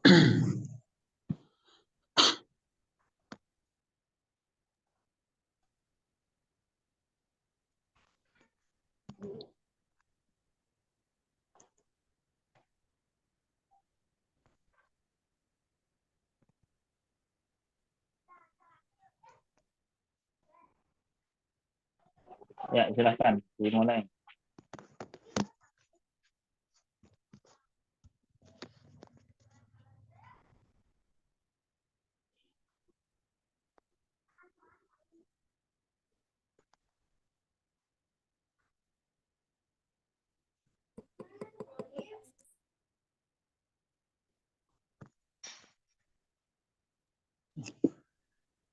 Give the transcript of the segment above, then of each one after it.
Ya, silahkan dimulai.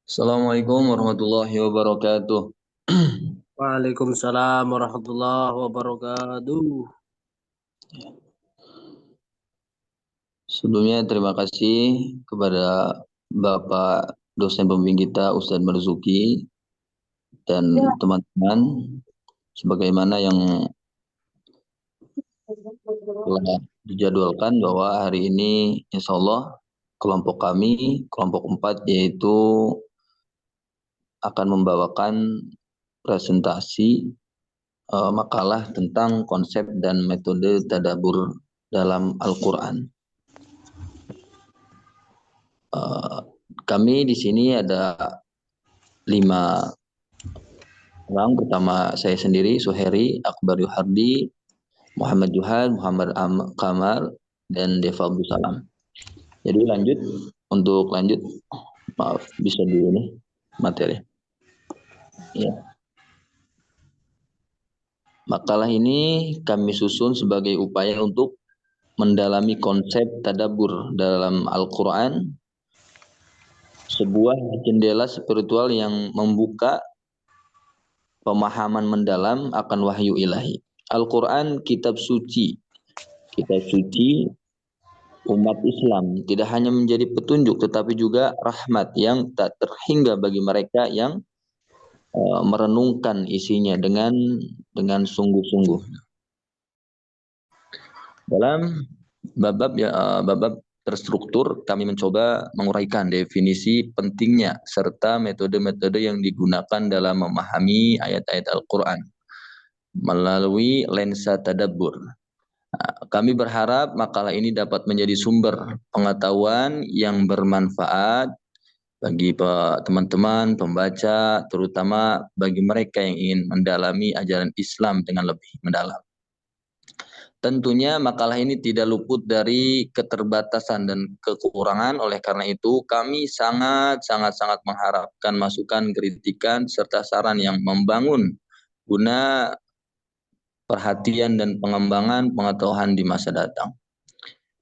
Assalamualaikum warahmatullahi wabarakatuh. Waalaikumsalam warahmatullahi wabarakatuh. Sebelumnya terima kasih kepada Bapak dosen pembimbing kita Ustadz Marzuki dan teman-teman sebagaimana yang telah dijadwalkan bahwa hari ini insya Allah kelompok kami, kelompok 4 yaitu akan membawakan presentasi makalah tentang konsep dan metode tadabbur dalam Al-Quran. Kami di sini ada 5 orang. Pertama saya sendiri, Suheri, Akbar Yuhardi, Muhammad Juhad, Muhammad Kamal, dan Deva Abdul Salam. Jadi lanjut, maaf bisa dulu nih materi. Ya. Makalah ini kami susun sebagai upaya untuk mendalami konsep tadabbur dalam Al-Quran, sebuah jendela spiritual yang membuka pemahaman mendalam akan wahyu ilahi. Al-Quran kitab suci umat Islam, tidak hanya menjadi petunjuk tetapi juga rahmat yang tak terhingga bagi mereka yang merenungkan isinya dengan sungguh-sungguh. Dalam bab terstruktur kami mencoba menguraikan definisi pentingnya serta metode-metode yang digunakan dalam memahami ayat-ayat Al-Quran melalui lensa tadabbur. Kami berharap makalah ini dapat menjadi sumber pengetahuan yang bermanfaat bagi teman-teman pembaca, terutama bagi mereka yang ingin mendalami ajaran Islam dengan lebih mendalam. Tentunya makalah ini tidak luput dari keterbatasan dan kekurangan, oleh karena itu kami sangat mengharapkan masukan, kritikan, serta saran yang membangun guna perhatian dan pengembangan pengetahuan di masa datang.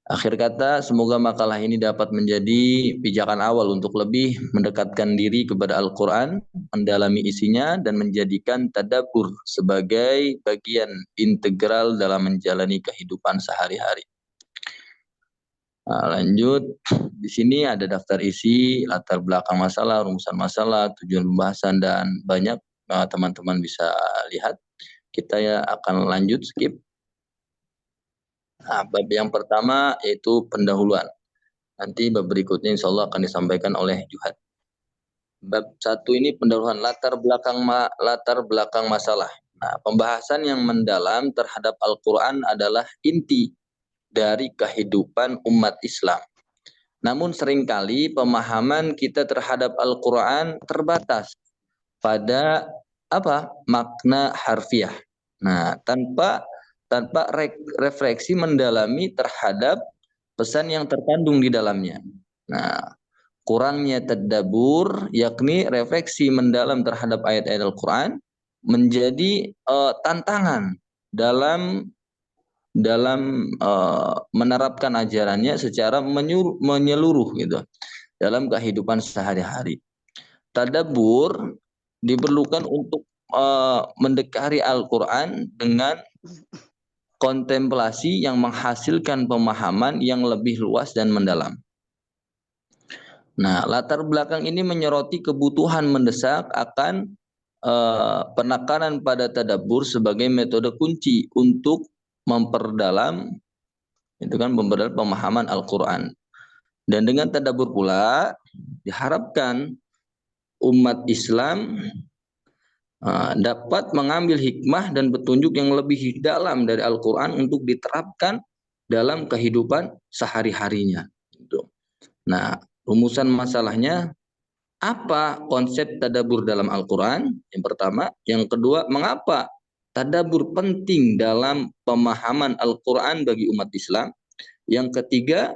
Akhir kata, semoga makalah ini dapat menjadi pijakan awal untuk lebih mendekatkan diri kepada Al-Quran, mendalami isinya, dan menjadikan tadabbur sebagai bagian integral dalam menjalani kehidupan sehari-hari. Nah, lanjut, di sini ada daftar isi, latar belakang masalah, rumusan masalah, tujuan pembahasan, dan banyak teman-teman bisa lihat. Kita akan lanjut skip. Nah, bab yang pertama yaitu pendahuluan. Nanti bab berikutnya insya Allah akan disampaikan oleh Juhad. Bab 1 ini pendahuluan latar belakang masalah. Nah, pembahasan yang mendalam terhadap Al-Quran adalah inti dari kehidupan umat Islam. Namun seringkali pemahaman kita terhadap Al-Quran terbatas pada makna harfiah. Nah, tanpa refleksi mendalami terhadap pesan yang terkandung di dalamnya. Nah, kurangnya tadabbur, yakni refleksi mendalam terhadap ayat-ayat Al-Quran, menjadi tantangan dalam menerapkan ajarannya secara menyeluruh gitu dalam kehidupan sehari-hari. Tadabbur diperlukan untuk mendekati Al-Quran dengan kontemplasi yang menghasilkan pemahaman yang lebih luas dan mendalam. Nah, latar belakang ini menyoroti kebutuhan mendesak akan penekanan pada tadabbur sebagai metode kunci untuk memperdalam pemahaman Al-Quran. Dan dengan tadabbur pula diharapkan umat Islam dapat mengambil hikmah dan petunjuk yang lebih dalam dari Al-Quran untuk diterapkan dalam kehidupan sehari-harinya. Nah, rumusan masalahnya, apa konsep tadabbur dalam Al-Quran? Yang pertama. Yang kedua, mengapa tadabbur penting dalam pemahaman Al-Quran bagi umat Islam? Yang ketiga,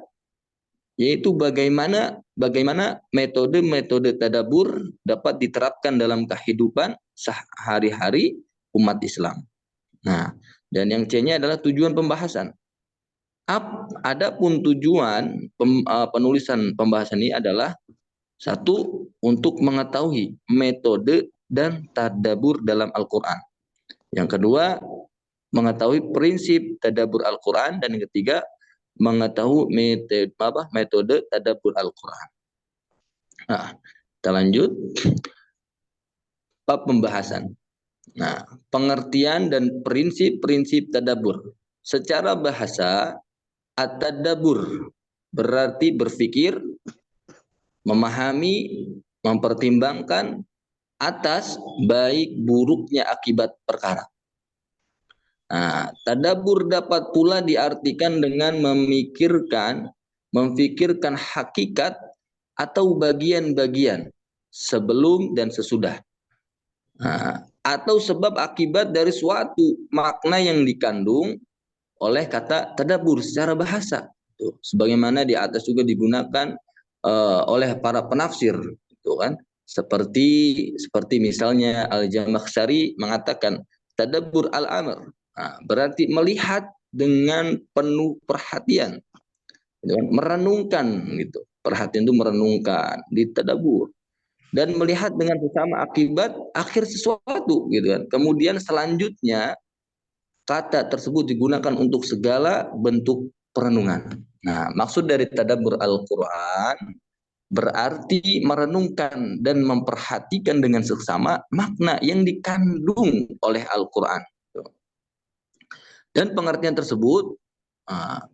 yaitu bagaimana metode-metode tadabbur dapat diterapkan dalam kehidupan sehari-hari umat Islam. Nah, dan yang C-nya adalah tujuan pembahasan. Adapun tujuan penulisan pembahasan ini adalah satu, untuk mengetahui metode dan tadabbur dalam Al-Quran. Yang kedua, mengetahui prinsip tadabbur Al-Quran. Dan yang ketiga, mengetahui metode tadabbur Al-Quran. Nah, kita lanjut. Bab pembahasan. Nah, pengertian dan prinsip-prinsip tadabbur. Secara bahasa, at-tadabbur berarti berpikir, memahami, mempertimbangkan atas baik buruknya akibat perkara. Nah, tadabbur dapat pula diartikan dengan memikirkan hakikat atau bagian-bagian sebelum dan sesudah. Nah, atau sebab akibat dari suatu makna yang dikandung oleh kata tadabbur secara bahasa. Tuh, sebagaimana di atas juga digunakan oleh para penafsir, gitu kan? Seperti misalnya Al-Jamakhsyari mengatakan tadabbur al-amr. Nah, berarti melihat dengan penuh perhatian, gitu kan? Merenungkan, gitu. Perhatian itu merenungkan, ditadabbur. Dan melihat dengan sesama akibat akhir sesuatu, gitu kan. Kemudian selanjutnya kata tersebut digunakan untuk segala bentuk perenungan. Nah, maksud dari tadabbur Al-Quran berarti merenungkan dan memperhatikan dengan seksama makna yang dikandung oleh Al-Quran. Dan pengertian tersebut,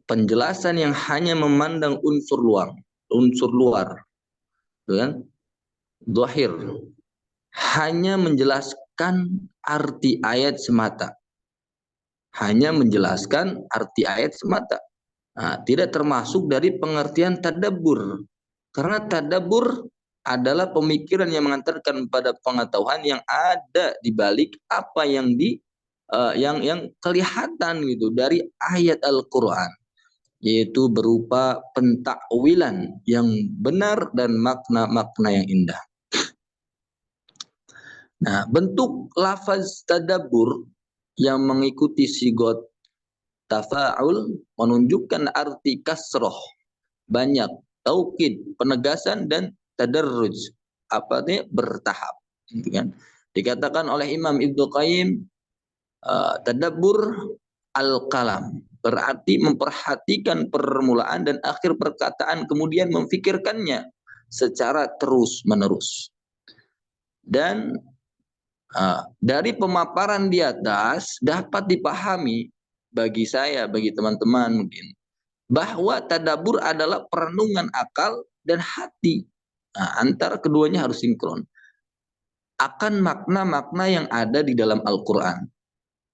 penjelasan yang hanya memandang unsur luar, kan? Zahir, hanya menjelaskan arti ayat semata. Nah, tidak termasuk dari pengertian tadabbur. Karena tadabbur adalah pemikiran yang mengantarkan pada pengetahuan yang ada di balik apa yang yang kelihatan, gitu, dari ayat Al-Qur'an, yaitu berupa pentakwilan yang benar dan makna-makna yang indah. Nah, bentuk lafaz tadabbur yang mengikuti sigot tafa'ul menunjukkan arti kasroh, banyak, taukid, penegasan, dan tadarruj, bertahap, gitu kan? Dikatakan oleh Imam Ibnu Qayyim, tadabbur al-kalam berarti memperhatikan permulaan dan akhir perkataan, kemudian memfikirkannya secara terus-menerus. Dan dari pemaparan di atas dapat dipahami bagi teman-teman mungkin, bahwa tadabbur adalah perenungan akal dan hati. Nah, antara keduanya harus sinkron akan makna-makna yang ada di dalam Al-Quran.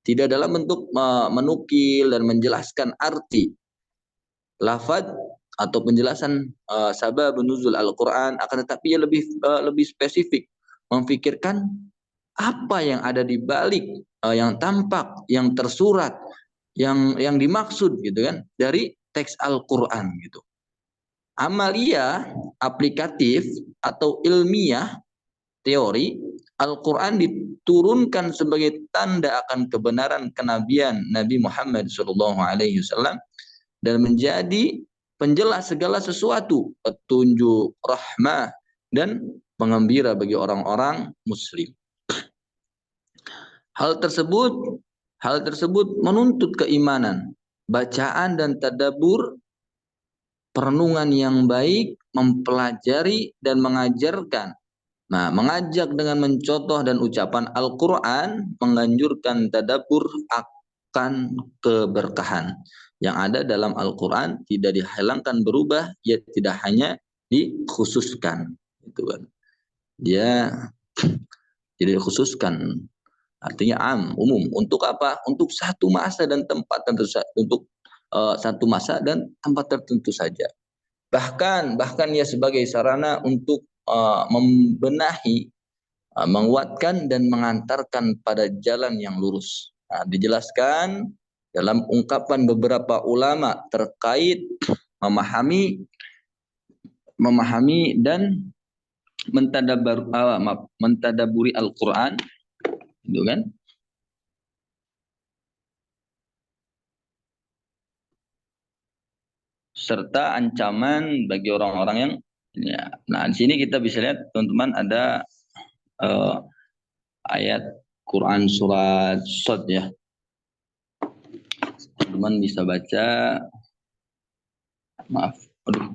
Tidak dalam bentuk menukil dan menjelaskan arti lafaz atau penjelasan sabab nuzul Al-Quran, akan tetapi lebih spesifik, memfikirkan apa yang ada di balik, yang tampak, yang tersurat, yang dimaksud, gitu kan, dari teks Al-Quran, gitu. Amalia, aplikatif atau ilmiah, teori, Al-Quran diturunkan sebagai tanda akan kebenaran kenabian Nabi Muhammad SAW dan menjadi penjelas segala sesuatu, petunjuk, rahmah, dan pengembira bagi orang-orang muslim. Hal tersebut menuntut keimanan, bacaan dan tadabbur, perenungan yang baik, mempelajari dan mengajarkan. Nah, mengajak dengan mencontoh dan ucapan Al-Quran, menganjurkan tadabbur menetapkan keberkahan yang ada dalam Al-Quran, tidak dihilangkan, berubah, ya tidak hanya dikhususkan, itu kan. Dia tidak dikhususkan, artinya umum. Untuk apa? Untuk satu masa dan tempat tentu saja, untuk satu masa dan tempat tertentu saja. Bahkan ya sebagai sarana untuk membenahi, menguatkan dan mengantarkan pada jalan yang lurus. Nah, dijelaskan dalam ungkapan beberapa ulama terkait memahami dan mentadaburi Al-Quran, gitu kan? Serta ancaman bagi orang-orang yang ya. Nah, di sini kita bisa lihat teman-teman ada ayat Quran surat Shad ya. Teman bisa baca. Maaf. Aduh.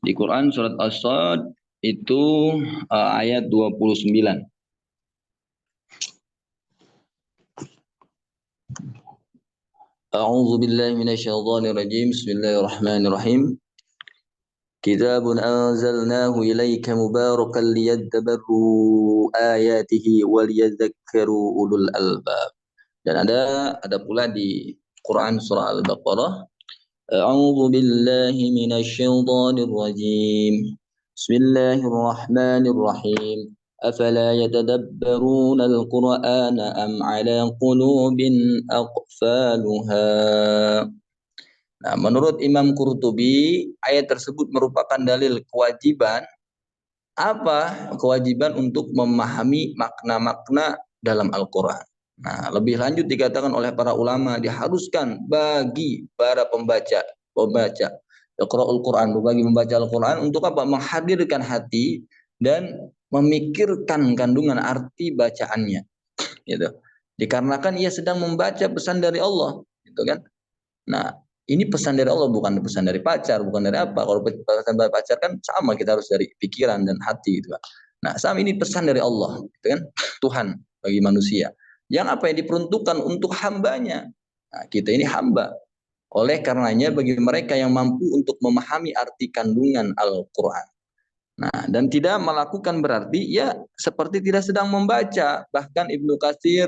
Di Quran surat As-Shad itu ayat 29. A'udzu billahi minasyaitonir rajim. Bismillahirrahmanirrahim. Kitabun anzalnahu ilaika mubarakan liyadabbaru ayatihi waliyadhakkaru ulul albab. Dan ada pula di Quran surah Al-Baqarah, A'udzu billahi minasyaitonir rajim. Bismillahirrahmanirrahim. Afala yatadabbaruna al-Qur'ana am 'ala qulubin aqfaluha. Nah, menurut Imam Qurtubi, ayat tersebut merupakan dalil kewajiban untuk memahami makna-makna dalam Al-Quran. Nah, lebih lanjut dikatakan oleh para ulama, diharuskan bagi para pembaca Iqra'ul Quran, bagi membaca Al-Quran untuk apa? Menghadirkan hati dan memikirkan kandungan arti bacaannya, gitu. Dikarenakan ia sedang membaca pesan dari Allah, gitu kan? Nah, ini pesan dari Allah, bukan pesan dari pacar, bukan dari apa. Kalau pesan dari pacar kan sama, kita harus dari pikiran dan hati, gitu kan. Nah, sama ini pesan dari Allah, gitu kan? Tuhan bagi manusia. Yang apa yang diperuntukkan untuk hambanya. Nah, kita ini hamba. Oleh karenanya bagi mereka yang mampu untuk memahami arti kandungan Al-Quran. Nah, dan tidak melakukan berarti ya seperti tidak sedang membaca. Bahkan Ibnu Katsir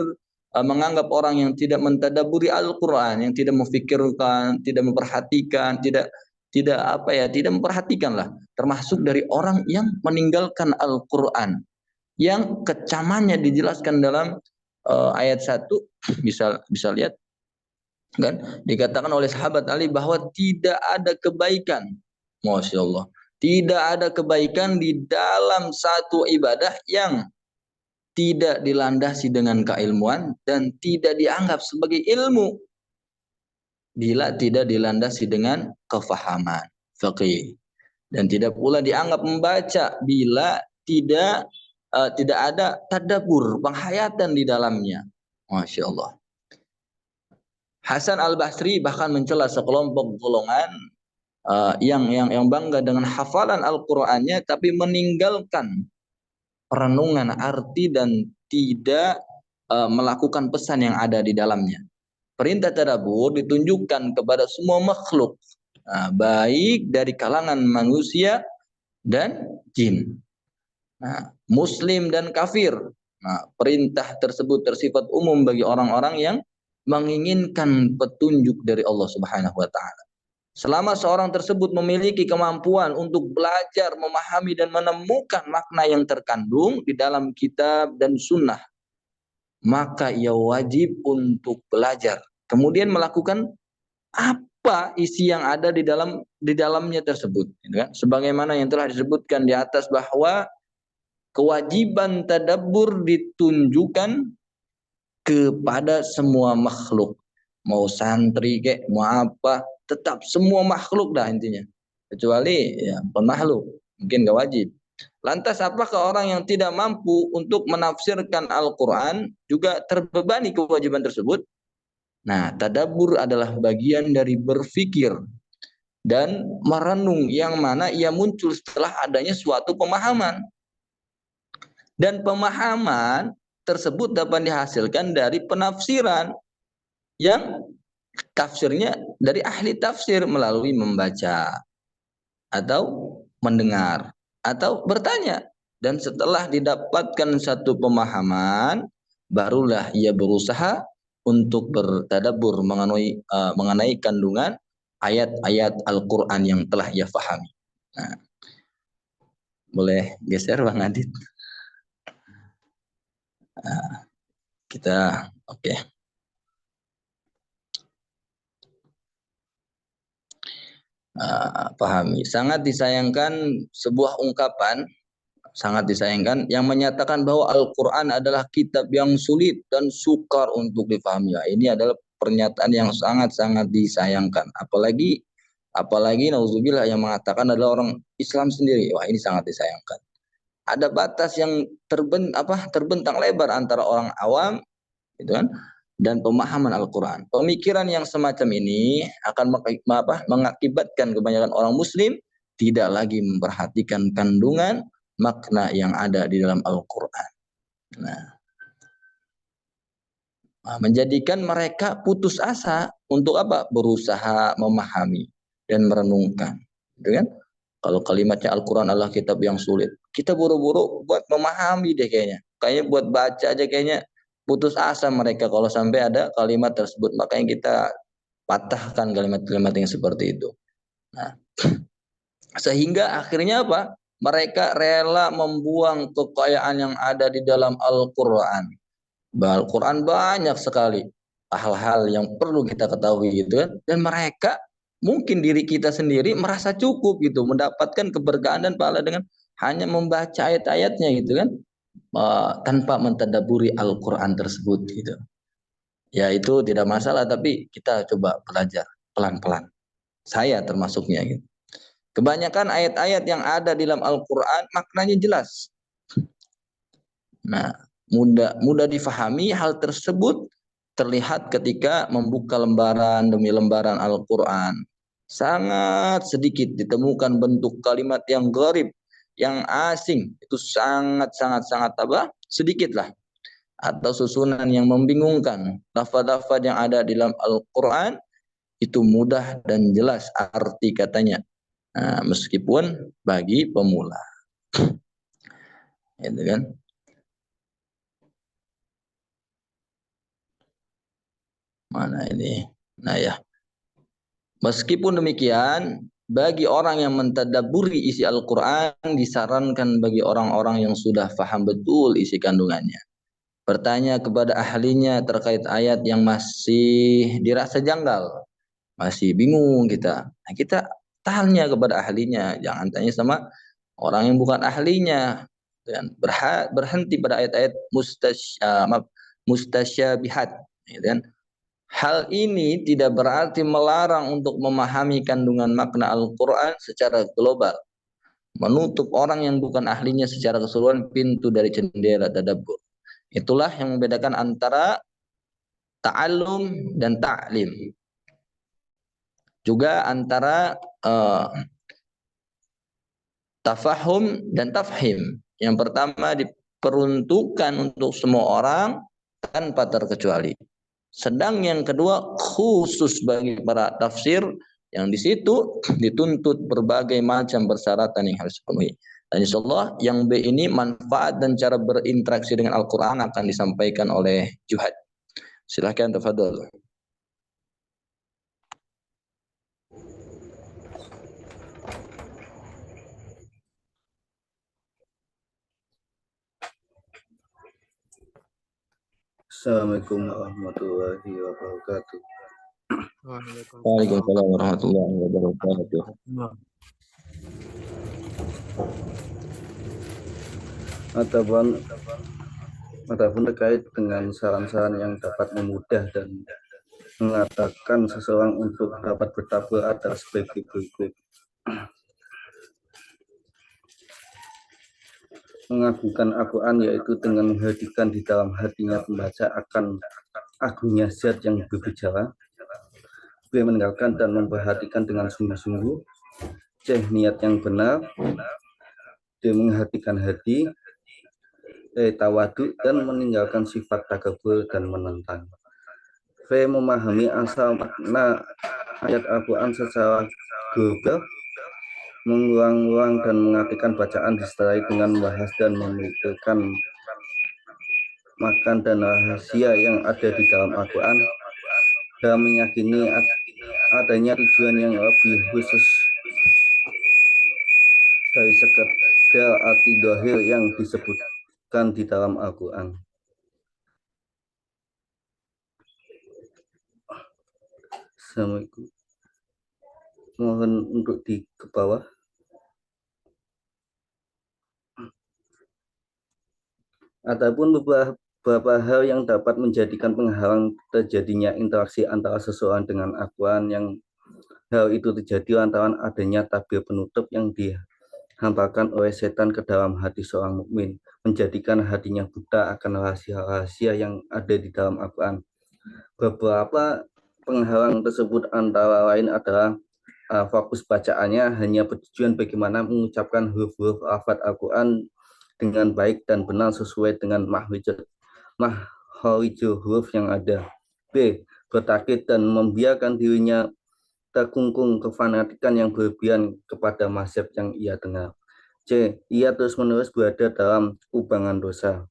menganggap orang yang tidak mentadaburi Al-Quran, yang tidak memfikirkan, tidak memperhatikan, tidak memperhatikan lah, termasuk dari orang yang meninggalkan Al-Quran, yang kecamannya dijelaskan dalam ayat 1, bisa lihat kan, dikatakan oleh sahabat Ali bahwa tidak ada kebaikan, Masya Allah, tidak ada kebaikan di dalam satu ibadah yang tidak dilandasi dengan keilmuan dan tidak dianggap sebagai ilmu bila tidak dilandasi dengan kefahaman faqih, dan tidak pula dianggap membaca bila tidak ada tadabbur, penghayatan di dalamnya. Masya Allah. Hasan Al-Basri bahkan mencela sekelompok golongan yang bangga dengan hafalan Al-Qur'annya tapi meninggalkan perenungan arti dan tidak melakukan pesan yang ada di dalamnya. Perintah tadabbur ditunjukkan kepada semua makhluk, baik dari kalangan manusia dan jin, muslim dan kafir. Nah, perintah tersebut tersifat umum bagi orang-orang yang menginginkan petunjuk dari Allah Subhanahu wa taala. Selama seorang tersebut memiliki kemampuan untuk belajar, memahami dan menemukan makna yang terkandung di dalam kitab dan sunnah, maka ia wajib untuk belajar, kemudian melakukan apa isi yang ada di dalamnya tersebut, kan? Sebagaimana yang telah disebutkan di atas bahwa kewajiban tadabbur ditunjukkan kepada semua makhluk, mau santri kayak mau apa, tetap semua makhluk dah intinya, kecuali ya pemakhluk mungkin gak wajib. Lantas apakah orang yang tidak mampu untuk menafsirkan Al-Quran juga terbebani kewajiban tersebut? Nah, tadabbur adalah bagian dari berpikir dan merenung yang mana ia muncul setelah adanya suatu pemahaman. Dan pemahaman tersebut dapat dihasilkan dari penafsiran yang tafsirnya dari ahli tafsir melalui membaca atau mendengar atau bertanya. Dan setelah didapatkan satu pemahaman, barulah ia berusaha untuk bertadabbur mengenai kandungan ayat-ayat Al-Quran yang telah ia fahami. Nah, boleh geser Bang Adit. Nah, kita oke. Pahami. Sangat disayangkan sebuah ungkapan, sangat disayangkan yang menyatakan bahwa Al-Quran adalah kitab yang sulit dan sukar untuk difahami. Ya, ini adalah pernyataan yang sangat-sangat disayangkan. Apalagi nauzubillah yang mengatakan adalah orang Islam sendiri. Wah, ini sangat disayangkan. Ada batas yang terbentang lebar antara orang awam, gitu kan, dan pemahaman Al-Quran. Pemikiran yang semacam ini akan mengakibatkan kebanyakan orang Muslim tidak lagi memperhatikan kandungan makna yang ada di dalam Al-Quran. Nah, menjadikan mereka putus asa untuk berusaha memahami dan merenungkan, gitu kan? Kalau kalimatnya Al-Quran adalah kitab yang sulit, kita buru-buru buat memahami deh kayaknya. Kayaknya buat baca aja kayaknya putus asa mereka kalau sampai ada kalimat tersebut. Makanya kita patahkan kalimat-kalimat yang seperti itu. Nah, sehingga akhirnya mereka rela membuang kekayaan yang ada di dalam Al-Quran. Al-Quran banyak sekali hal-hal yang perlu kita ketahui, gitu kan. Dan mereka, mungkin diri kita sendiri merasa cukup gitu, mendapatkan keberkahan dan pahala dengan hanya membaca ayat-ayatnya, gitu kan, tanpa mentadaburi Al-Quran tersebut, gitu. Ya itu tidak masalah, tapi kita coba belajar pelan-pelan. Saya termasuknya, gitu. Kebanyakan ayat-ayat yang ada di dalam Al-Quran maknanya jelas. Nah, mudah difahami. Hal tersebut terlihat ketika membuka lembaran demi lembaran Al-Quran. Sangat sedikit ditemukan bentuk kalimat yang gharib, yang asing. Itu sangat sedikit lah. Atau susunan yang membingungkan. Lafaz-lafaz yang ada di dalam Al-Quran itu mudah dan jelas arti katanya. Nah, meskipun bagi pemula. Gitu kan? Mana ini? Nah ya. Meskipun demikian, bagi orang yang mentadabburi isi Al-Quran, disarankan bagi orang-orang yang sudah paham betul isi kandungannya. Bertanya kepada ahlinya terkait ayat yang masih dirasa janggal. Masih bingung kita. Nah, kita tanya kepada ahlinya. Jangan tanya sama orang yang bukan ahlinya. Dan berhenti pada ayat-ayat mustasyabihat. Dan hal ini tidak berarti melarang untuk memahami kandungan makna Al-Quran secara global. Menutup orang yang bukan ahlinya secara keseluruhan pintu dari jendela tadabbur. Itulah yang membedakan antara ta'allum dan ta'lim. Juga antara tafahum dan tafhim. Yang pertama diperuntukkan untuk semua orang tanpa terkecuali. Sedang yang kedua khusus bagi para tafsir yang di situ dituntut berbagai macam persyaratan yang harus dipenuhi. Dan insyaallah yang B ini manfaat dan cara berinteraksi dengan Al-Quran akan disampaikan oleh Juhad. Silahkan tafadhol. Assalamualaikum warahmatullahi wabarakatuh. Waalaikumsalam warahmatullahi wabarakatuh. Adapun terkait dengan saran-saran yang dapat memudah dan mengatakan seseorang untuk dapat bertabur adalah sebagai berikut. Mengagungkan Al-Quran yaitu dengan menghadirkan di dalam hatinya pembaca akan agungnya zat yang berbicara, mendengarkan dan memperhatikan dengan sungguh-sungguh, niat yang benar, dia menghatikan hati, tawadu dan meninggalkan sifat takabur dan menentang. V. Memahami asal makna ayat Al-Quran secara global, mengulang-ulang dan mengartikan bacaan disertai dengan membahas dan memikirkan makan dan rahasia yang ada di dalam Al-Quran, dan meyakini adanya tujuan yang lebih khusus dari sekedar arti dohir yang disebutkan di dalam Al-Quran. Assalamualaikum. Mohon untuk di ke bawah. Ataupun beberapa hal yang dapat menjadikan penghalang terjadinya interaksi antara seseorang dengan Al-Quran, yang hal itu terjadi lantaran adanya tabir penutup yang dihamparkan oleh setan ke dalam hati seorang mukmin, menjadikan hatinya buta akan rahasia-rahasia yang ada di dalam Al-Quran. Beberapa penghalang tersebut antara lain adalah fokus bacaannya hanya bertujuan bagaimana mengucapkan huruf-huruf lafaz Al-Quran dengan baik dan benar sesuai dengan mahrijul huruf yang ada. B. Bertaklid dan membiarkan dirinya terkungkung kefanatikan yang berlebihan kepada mazhab yang ia dengar. C. Ia terus-menerus berada dalam kubangan dosa.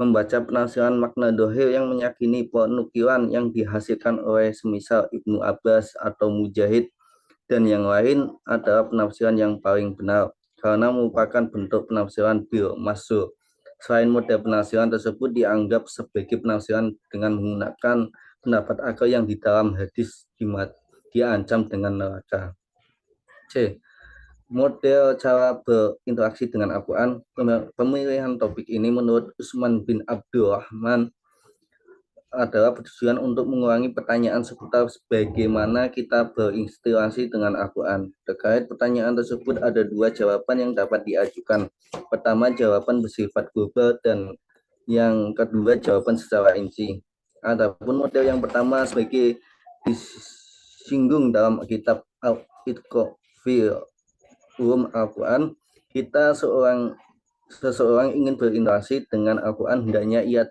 Membaca penafsiran makna dohir yang meyakini penukilan yang dihasilkan oleh semisal Ibnu Abbas atau Mujahid dan yang lain adalah penafsiran yang paling benar, karena merupakan bentuk penafsiran bil masuk. Selain model penafsiran tersebut dianggap sebagai penafsiran dengan menggunakan pendapat akal yang di dalam hadis diancam dengan neraka. C. Model cara berinteraksi dengan Al-Quran. Pemilihan topik ini menurut Utsman bin Abdurrahman adalah bertujuan untuk mengurangi pertanyaan seputar bagaimana kita berinteraksi dengan Al-Quran. Terkait pertanyaan tersebut ada dua jawaban yang dapat diajukan. Pertama, jawaban bersifat global, dan yang kedua, jawaban secara rinci. Adapun model yang pertama sebagai disinggung dalam kitab Al-Itqan fi Ulum Al-Quran, seseorang ingin berinteraksi dengan Al-Quran, hendaknya ia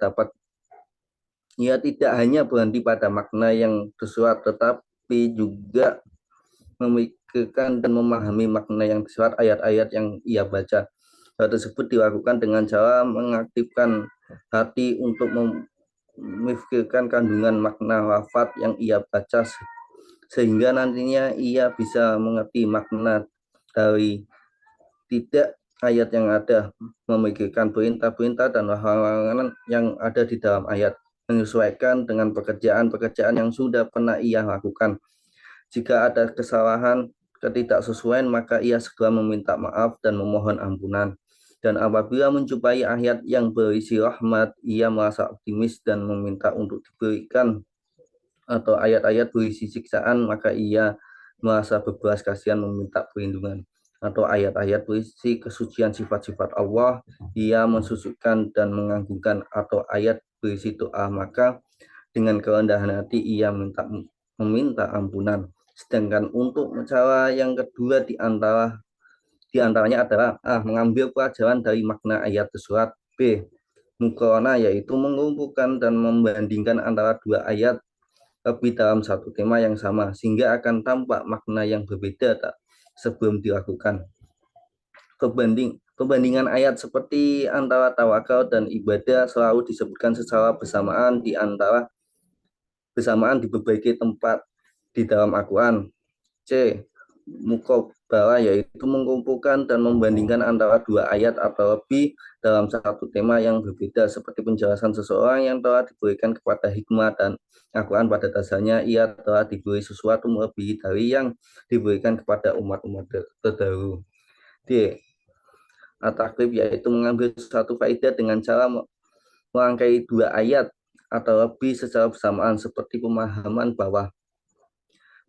tidak hanya berhenti pada makna yang tersurat, tetapi juga memikirkan dan memahami makna yang tersurat ayat-ayat yang ia baca. Hal tersebut dilakukan dengan cara mengaktifkan hati untuk memikirkan kandungan makna lafaz yang ia baca, sehingga nantinya ia bisa mengerti makna dari tidak ayat yang ada, memikirkan perintah-perintah dan larangan yang ada di dalam ayat, menyesuaikan dengan pekerjaan-pekerjaan yang sudah pernah ia lakukan. Jika ada kesalahan, ketidaksesuaian, maka ia segera meminta maaf dan memohon ampunan. Dan apabila menjumpai ayat yang berisi rahmat, ia merasa optimis dan meminta untuk diberikan, atau ayat-ayat berisi siksaan, maka ia merasa berbelas kasihan meminta perlindungan. Atau ayat-ayat berisi kesucian sifat-sifat Allah, ia mensucikan dan mengagungkan. Atau ayat berisi doa, maka dengan kerendahan hati ia meminta ampunan. Sedangkan untuk cara yang kedua diantaranya adalah A. Mengambil pelajaran dari makna ayat tersurat. B. Muqarana, yaitu mengumpulkan dan membandingkan antara dua ayat tapi dalam satu tema yang sama, sehingga akan tampak makna yang berbeda sebelum dilakukan. Perbandingan ayat seperti antara tawakal dan ibadah selalu disebutkan secara bersamaan di berbagai tempat di dalam Al-Quran. C. Muqabalah, yaitu mengumpulkan dan membandingkan antara dua ayat atau lebih dalam satu tema yang berbeda, seperti penjelasan seseorang yang telah diberikan kepada hikmah dan Al-Quran pada dasarnya ia telah diberi sesuatu melebihi dari yang diberikan kepada umat-umat terdahulu. D. At-takrib, yaitu mengambil satu faedah dengan cara merangkai dua ayat atau lebih secara bersamaan, seperti pemahaman bahwa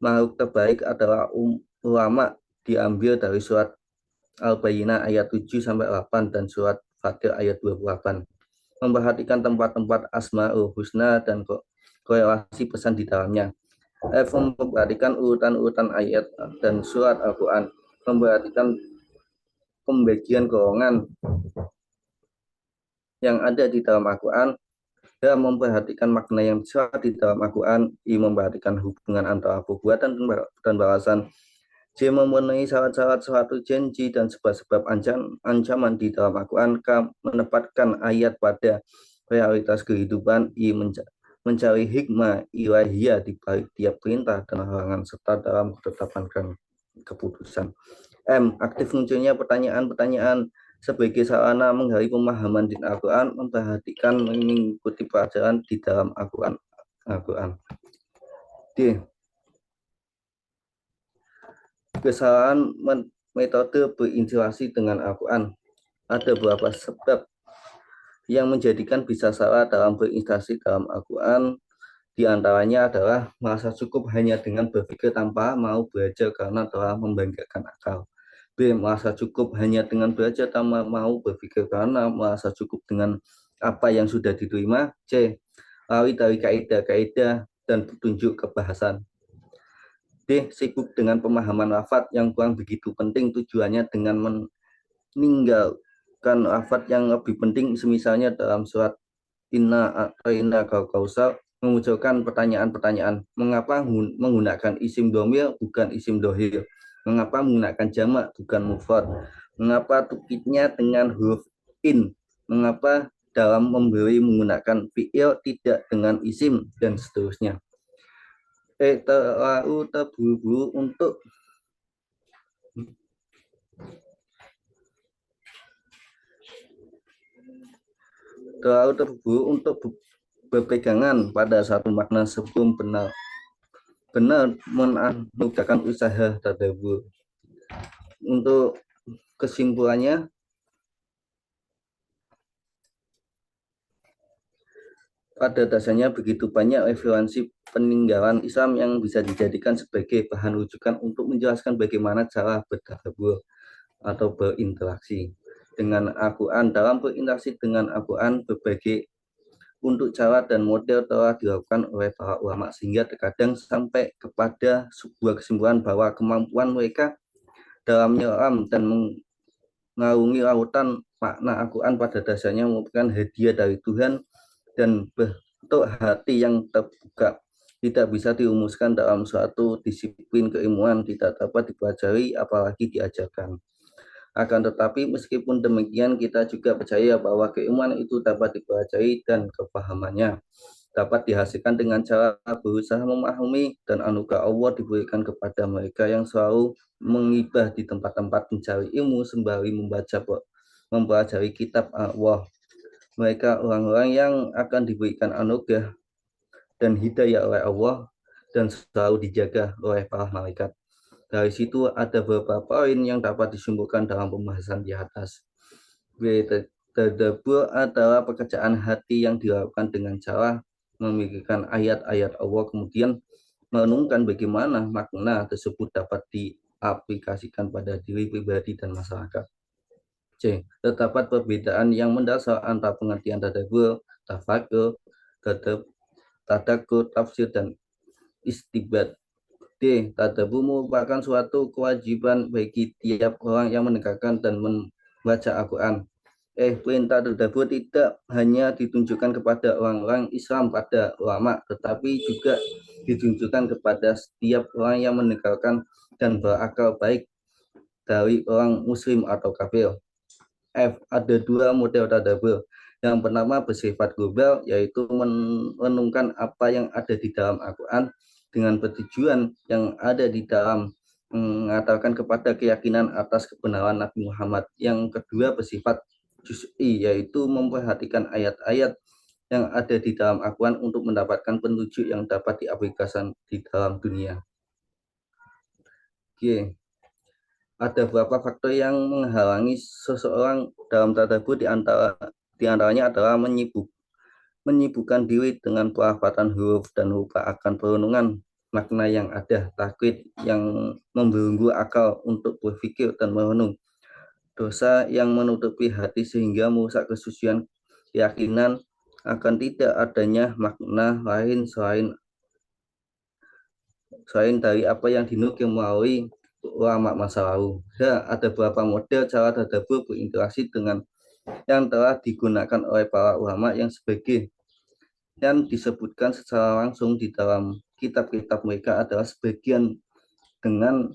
makhluk terbaik adalah ulama, diambil dari surat Al-Bayyinah ayat 7-8 dan surat Fatir ayat 28. Memperhatikan tempat-tempat Asmaul Husna dan korelasi pesan di dalamnya. F. Memperhatikan urutan-urutan ayat dan surat Al-Quran. Memperhatikan pembagian golongan yang ada di dalam Al-Quran, dan memperhatikan makna yang besar di dalam Al-Quran, memperhatikan hubungan antara perbuatan dan balasan, J memenuhi syarat-syarat suatu janji dan sebab-sebab ancaman di dalam Al-Quran, K menempatkan ayat pada realitas kehidupan, I mencari hikmah ilahiyah di balik tiap perintah dan larangan serta dalam menetapkan keputusan. M aktif munculnya pertanyaan-pertanyaan sebagai sarana menggali pemahaman di Al-Quran, memperhatikan mengikuti pelajaran di dalam Al-Quran. D. Kesalahan metode berinteraksi dengan Al-Quran. Ada beberapa sebab yang menjadikan bisa salah dalam berinteraksi dalam Al-Quran. Di antaranya adalah merasa cukup hanya dengan berpikir tanpa mau belajar karena telah membanggakan akal. B. Merasa cukup hanya dengan belajar tanpa mau berpikir karena merasa cukup dengan apa yang sudah diterima. C. Lari dari kaidah-kaidah dan petunjuk kebahasan. D. Sibuk dengan pemahaman lafaz yang kurang begitu penting, tujuannya dengan meninggalkan lafaz yang lebih penting, semisalnya dalam surat Inna Kausar memunculkan pertanyaan-pertanyaan. Mengapa menggunakan isim domir bukan isim dohir? Mengapa menggunakan jamak bukan mufrad? Mengapa tukitnya dengan huruf in? Mengapa dalam memberi menggunakan fi'il tidak dengan isim, dan seterusnya. Terlalu terburu-buru untuk berpegangan pada satu makna sebelum benar menganugerahkan usaha tadabbur. Untuk kesimpulannya, pada dasarnya begitu banyak referensi peninggalan Islam yang bisa dijadikan sebagai bahan rujukan untuk menjelaskan bagaimana cara bertadabbur atau berinteraksi dengan Al-Quran. Dalam berinteraksi dengan Al-Quran, berbagai untuk cara dan model telah dilakukan oleh para ulama, sehingga terkadang sampai kepada sebuah kesimpulan bahwa kemampuan mereka dalam menyelam dan mengarungi lautan makna Al-Quran pada dasarnya merupakan hadiah dari Tuhan dan bentuk hati yang terbuka, tidak bisa dirumuskan dalam suatu disiplin keilmuan, tidak dapat dipelajari apalagi diajarkan. Akan tetapi meskipun demikian, kita juga percaya bahwa keilmuan itu dapat dipelajari dan kepahamannya dapat dihasilkan dengan cara berusaha memahami, dan anugerah Allah diberikan kepada mereka yang selalu mengibah di tempat-tempat mencari ilmu sembari mempelajari kitab Allah. Mereka orang-orang yang akan diberikan anugerah dan hidayah oleh Allah dan selalu dijaga oleh para malaikat. Dari situ ada beberapa poin yang dapat disimpulkan dalam pembahasan di atas. Tadabbur adalah pekerjaan hati yang dilakukan dengan cara memikirkan ayat-ayat Allah, kemudian merenungkan bagaimana makna tersebut dapat diaplikasikan pada diri pribadi dan masyarakat. C. Terdapat perbedaan yang mendasar antara pengertian tadabbur, tafakur, tadakur, tafsir, dan istibat. D. Tadabbur merupakan suatu kewajiban bagi tiap orang yang mendengarkan dan membaca Al-Quran. Perintah tadabbur tidak hanya ditunjukkan kepada orang-orang Islam pada ulama, tetapi juga ditunjukkan kepada setiap orang yang mendengarkan dan berakal, baik dari orang muslim atau kafir. F. Ada dua model tadabbur. Yang pertama bersifat global, yaitu merenungkan apa yang ada di dalam Al-Quran dengan pertujuan yang ada di dalam mengatakan kepada keyakinan atas kebenaran Nabi Muhammad. Yang kedua bersifat juz'i, yaitu memperhatikan ayat-ayat yang ada di dalam Al-Quran untuk mendapatkan petunjuk yang dapat diaplikasikan di dalam dunia. Oke. Ada beberapa faktor yang menghalangi seseorang dalam tadabbur, di antaranya adalah menyibukkan diri dengan pelafatan huruf dan lupa akan perenungan makna yang ada, taklid yang membelenggu akal untuk berpikir dan merenung, dosa yang menutupi hati sehingga merusak kesucian keyakinan akan tidak adanya makna lain selain dari apa yang dinukil melalui ulama masa lalu. Ada beberapa model cara tadabbur berinteraksi dengan yang telah digunakan oleh para ulama yang disebutkan secara langsung di dalam kitab-kitab mereka adalah sebagian dengan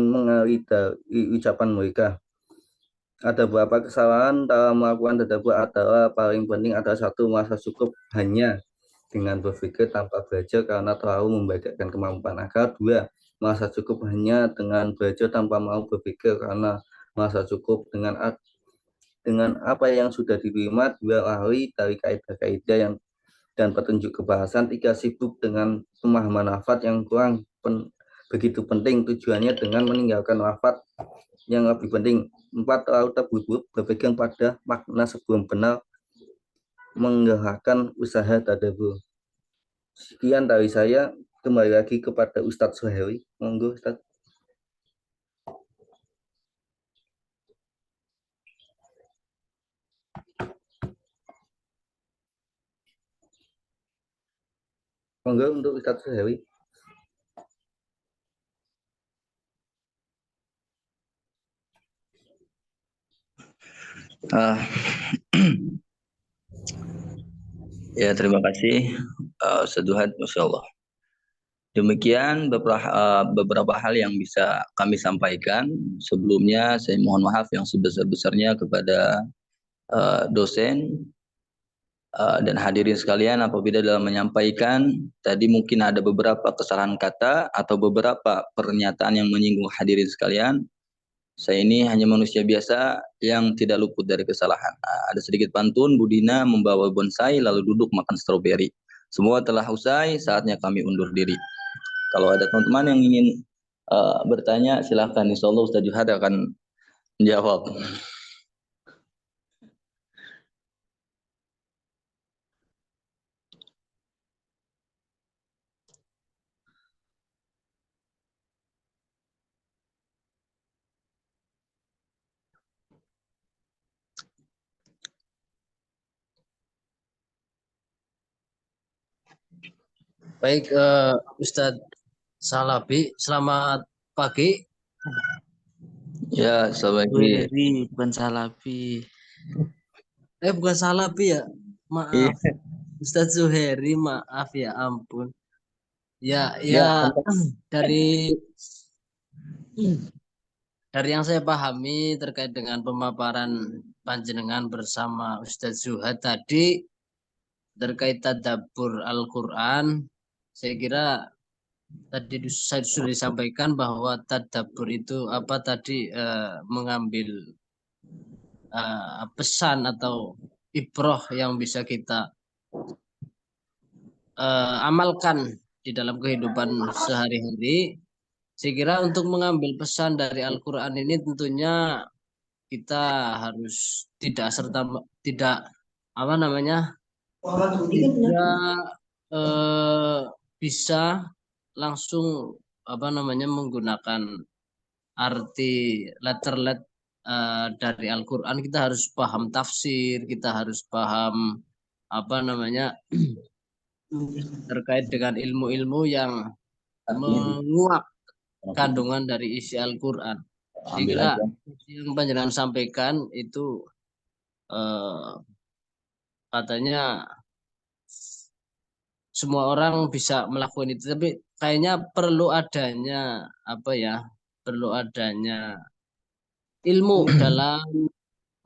mengalih dari ucapan mereka. Ada beberapa kesalahan dalam melakukan tadabbur adalah paling penting adalah satu, merasa cukup hanya dengan berpikir tanpa belajar karena terlalu membanggakan kemampuan akal. Dua, merasa cukup hanya dengan belajar tanpa mau berpikir karena merasa cukup dengan apa yang sudah diterima. Dua, lari dari kaidah-kaidah dan petunjuk kebahasan. Tiga, sibuk dengan pemahaman lafaz yang kurang begitu penting, tujuannya dengan meninggalkan lafaz yang lebih penting. Empat, terlalu terburu-buru berpegang pada makna sebelum benar menggerakkan usaha tadabbur. Sekian dari saya, kembali lagi kepada Ustadz Suhairi. Monggo Ustadz. Monggo untuk Ustadz Suhairi. Ya, terima kasih Ustaz Zuhad, Masya Allah. Demikian beberapa hal yang bisa kami sampaikan. Sebelumnya saya mohon maaf yang sebesar-besarnya kepada dosen dan hadirin sekalian apabila dalam menyampaikan tadi mungkin ada beberapa kesalahan kata atau beberapa pernyataan yang menyinggung hadirin sekalian. Saya ini hanya manusia biasa yang tidak luput dari kesalahan. Ada sedikit pantun, Budina membawa bonsai lalu duduk makan stroberi. Semua telah usai, saatnya kami undur diri. Kalau ada teman-teman yang ingin bertanya, silahkan. Insya Allah Ustaz Juhad akan menjawab. Baik, Ustadz Salabi, selamat pagi. Ya, selamat pagi. Bukan Salabi. Bukan Salabi ya, maaf. Ustadz Zuheri, maaf ya, ampun. Ya, dari yang saya pahami terkait dengan pemaparan panjenengan bersama Ustadz Zuhad tadi terkait tadabbur Al-Quran, saya kira tadi saya sudah disampaikan bahwa tadabbur itu mengambil pesan atau ibroh yang bisa kita amalkan di dalam kehidupan sehari-hari. Saya kira untuk mengambil pesan dari Al-Quran ini tentunya kita harus tidak bisa langsung menggunakan arti letter dari Al-Quran. Kita harus paham tafsir, kita harus paham terkait dengan ilmu-ilmu yang menguak kandungan dari isi Al-Quran. Saya kira yang panjenengan sampaikan itu katanya semua orang bisa melakukan itu, tapi kayaknya perlu adanya ilmu dalam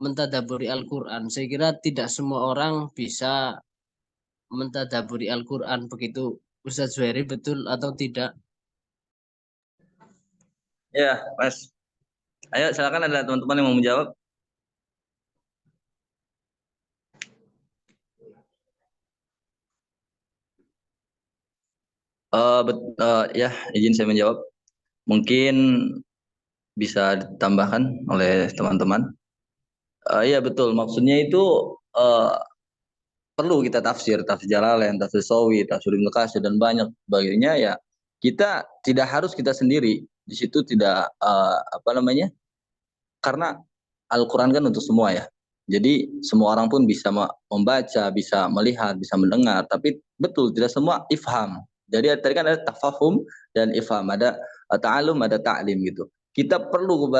mentadaburi Al-Quran. Saya kira tidak semua orang bisa mentadaburi Al-Quran. Begitu Ustadz Zuhairi, betul atau tidak? Ya, Mas. Ayo silakan, ada teman-teman yang mau menjawab. Ya, izin saya menjawab. Mungkin bisa ditambahkan oleh teman-teman. Ya betul, maksudnya itu perlu kita tafsir Jalalain, tafsir Sawi, tafsir Ibnu Katsir dan banyak sebagainya. Ya kita tidak harus kita sendiri di situ, tidak karena Al-Quran kan untuk semua ya. Jadi semua orang pun bisa membaca, bisa melihat, bisa mendengar. Tapi betul tidak semua ifham. Jadi tadi kan ada tafahum dan ifham, ada ta'alum, ada ta'lim gitu. kita perlu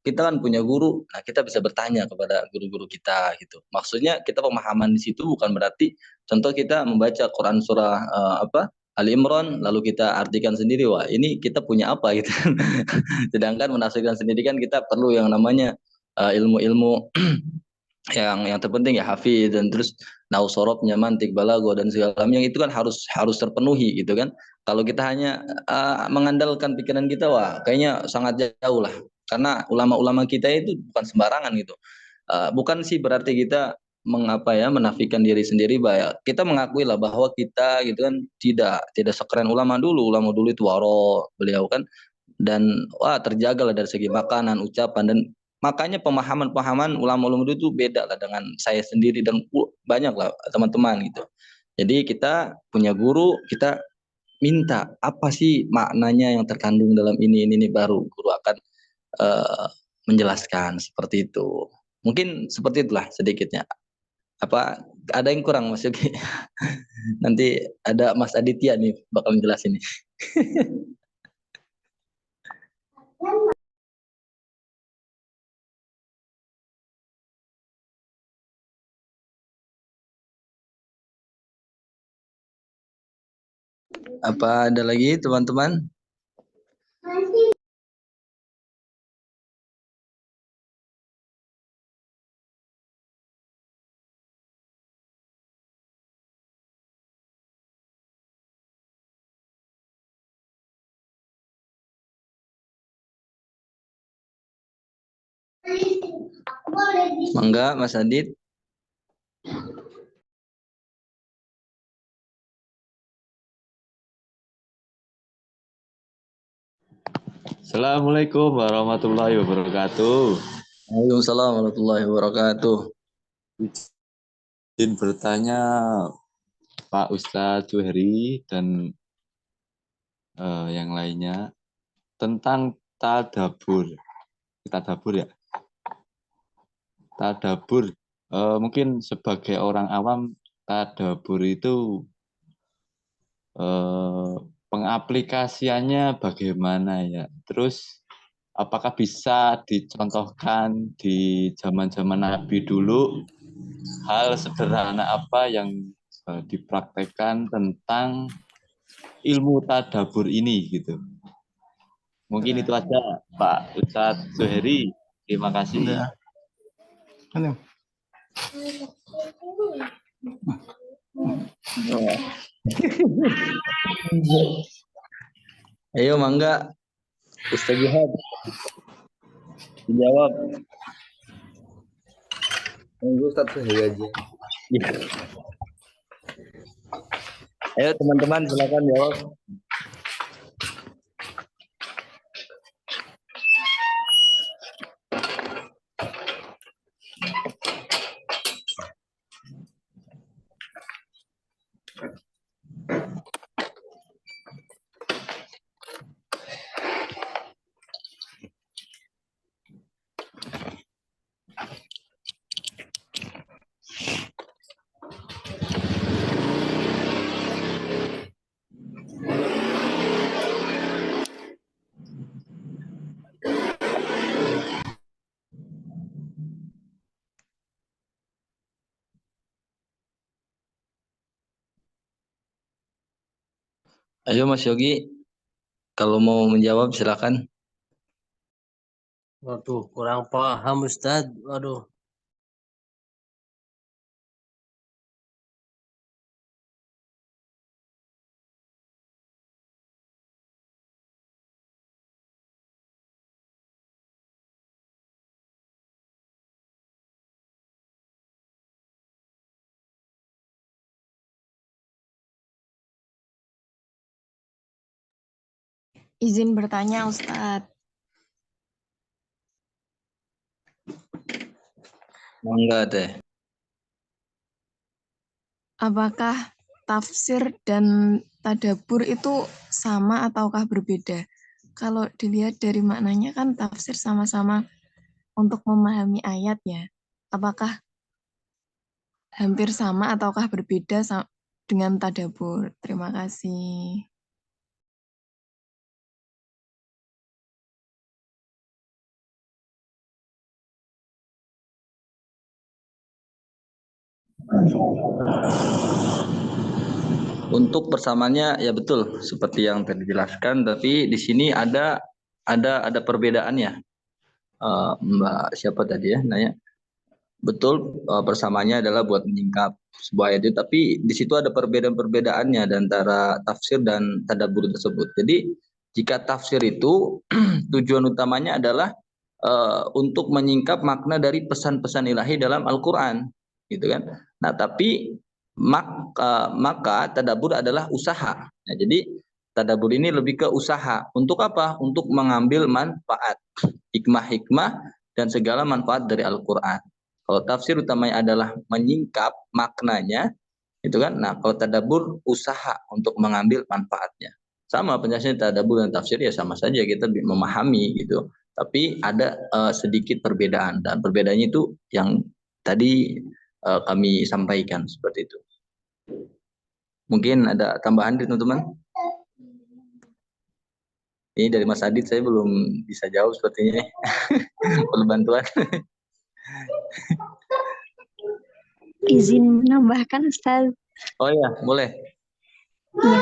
kita kan punya guru, nah kita bisa bertanya kepada guru-guru kita gitu. Maksudnya kita pemahaman di situ bukan berarti contoh kita membaca Quran surah Ali Imran lalu kita artikan sendiri, wah ini kita punya apa gitu. Sedangkan menafsirkan sendiri kan kita perlu yang namanya ilmu-ilmu yang terpenting ya hafiz, dan terus nahwu sorobnya, mantik, balago dan segala macam yang itu kan harus terpenuhi gitu kan. Kalau kita hanya mengandalkan pikiran kita, wah kayaknya sangat jauh lah. Karena ulama-ulama kita itu bukan sembarangan gitu. Bukan sih berarti kita menafikan diri sendiri, bahwa kita mengakui lah bahwa kita gitu kan tidak sekeren ulama dulu. Ulama dulu itu waro beliau kan, dan wah terjaga lah dari segi makanan, ucapan, dan makanya pemahaman ulama-ulama dulu itu beda lah dengan saya sendiri dan banyak lah teman-teman gitu. Jadi kita punya guru, kita minta apa sih maknanya yang terkandung dalam ini baru guru akan menjelaskan seperti itu. Mungkin seperti itulah sedikitnya. Apa ada yang kurang Mas Yogi? Nanti ada Mas Aditya nih bakal menjelasin nih. Apa ada lagi teman-teman? Mangga Mas Adit. Assalamualaikum warahmatullahi wabarakatuh. Waalaikumsalam warahmatullahi wabarakatuh. Izin bertanya Pak Ustadz Zuhri dan yang lainnya tentang tadabur. Tadabur ya. Tadabur. Mungkin sebagai orang awam tadabur itu pengaplikasiannya bagaimana ya? Terus apakah bisa dicontohkan di zaman-zaman Nabi dulu hal sederhana apa yang dipraktekkan tentang ilmu tadabur ini gitu? Mungkin itu aja Pak Ustadz Zuhri. Terima kasih. Ayo mangga Ustaz Jihad dijawab. Tunggu Ustaz Zuhri aja. Ayo teman-teman silakan jawab. Ayo Mas Yogi, kalau mau menjawab silakan. Waduh, kurang paham Ustadz. Waduh. Izin bertanya Ustadz. Mangga teh. Apakah tafsir dan tadabur itu sama ataukah berbeda? Kalau dilihat dari maknanya kan tafsir sama-sama untuk memahami ayat ya. Apakah hampir sama ataukah berbeda dengan tadabur? Terima kasih. Untuk persamaannya ya betul seperti yang tadi dijelaskan, tapi di sini ada perbedaannya. Mbak siapa tadi ya nanya? Betul, persamaannya adalah buat menyingkap sebuah ayat itu, tapi di situ ada perbedaan-perbedaannya antara tafsir dan tadabbur tersebut. Jadi jika tafsir itu tujuan utamanya adalah untuk menyingkap makna dari pesan-pesan ilahi dalam Al-Quran, gitu kan. Nah, tapi maka tadabbur adalah usaha. Nah, jadi tadabbur ini lebih ke usaha. Untuk apa? Untuk mengambil manfaat, hikmah-hikmah dan segala manfaat dari Al-Quran. Kalau tafsir utamanya adalah menyingkap maknanya, itu kan. Nah, kalau tadabbur usaha untuk mengambil manfaatnya. Sama penjelasannya tadabbur dan tafsir ya sama saja, kita memahami gitu. Tapi ada sedikit perbedaan, dan perbedaannya itu yang tadi kami sampaikan seperti itu. Mungkin ada tambahan dari teman-teman? Ini dari Mas Adit saya belum bisa jawab sepertinya. Perlu bantuan. Izin menambahkan, Ustaz. Oh iya, boleh. Ya.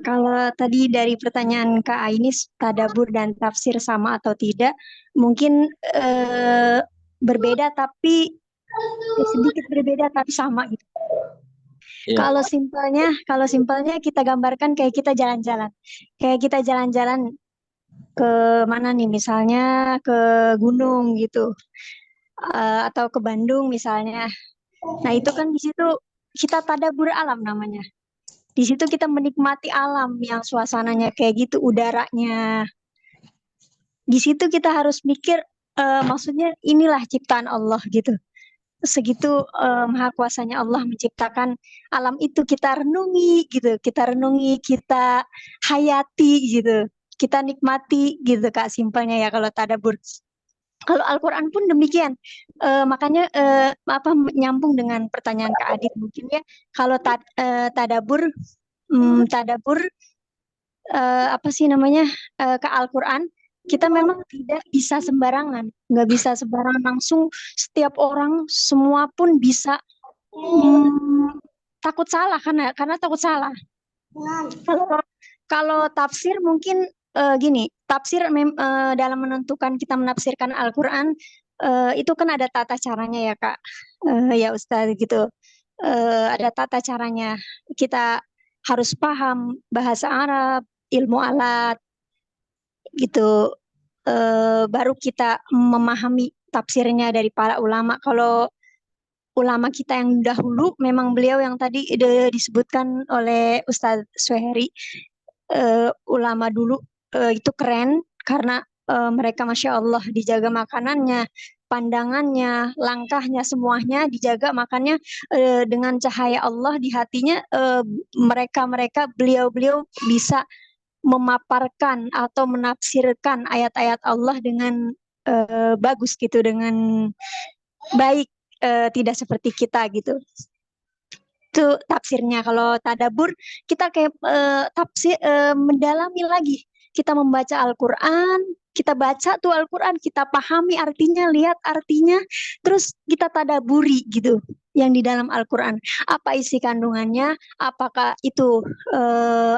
Kalau tadi dari pertanyaan Kak Ainis, tadabbur dan tafsir sama atau tidak, mungkin berbeda tapi sedikit berbeda tapi sama gitu. Iya. Kalau simpelnya kita gambarkan kayak kita jalan-jalan. Kayak kita jalan-jalan ke mana nih, misalnya ke gunung gitu. Atau ke Bandung misalnya. Nah, itu kan di situ kita tadabbur alam namanya. Di situ kita menikmati alam yang suasananya kayak gitu, udaranya. Di situ kita harus mikir, maksudnya inilah ciptaan Allah gitu. Segitu maha kuasanya Allah menciptakan alam itu, kita renungi gitu, kita hayati gitu, kita nikmati gitu Kak, simpelnya ya kalau tadabbur. Kalau Al-Quran pun demikian. Makanya nyambung dengan pertanyaan Kak Adit mungkin ya. Kalau tadabbur apa sih namanya, ke Al-Quran, kita memang tidak bisa sembarangan, nggak bisa sembarangan langsung setiap orang semua pun bisa takut salah karena takut salah. Kalau tafsir mungkin gini, tafsir dalam menentukan kita menafsirkan Al-Quran itu kan ada tata caranya ya Kak, ya Ustaz gitu. Ada tata caranya. Kita harus paham bahasa Arab, ilmu alat, gitu. Baru kita memahami tafsirnya dari para ulama. Kalau ulama kita yang dahulu, memang beliau yang tadi disebutkan oleh Ustadz Suheri, ulama dulu itu keren karena mereka Masya Allah dijaga makanannya, pandangannya, langkahnya, semuanya dijaga. Makanya dengan cahaya Allah di hatinya, beliau-beliau bisa memaparkan atau menafsirkan ayat-ayat Allah dengan bagus gitu, dengan baik, tidak seperti kita gitu. Itu tafsirnya. Kalau tadabbur kita kayak tafsir, mendalami lagi. Kita membaca Al-Quran, kita baca tuh Al-Quran, kita pahami artinya, lihat artinya, terus kita tadaburi gitu yang di dalam Al-Quran. Apa isi kandungannya? Apakah itu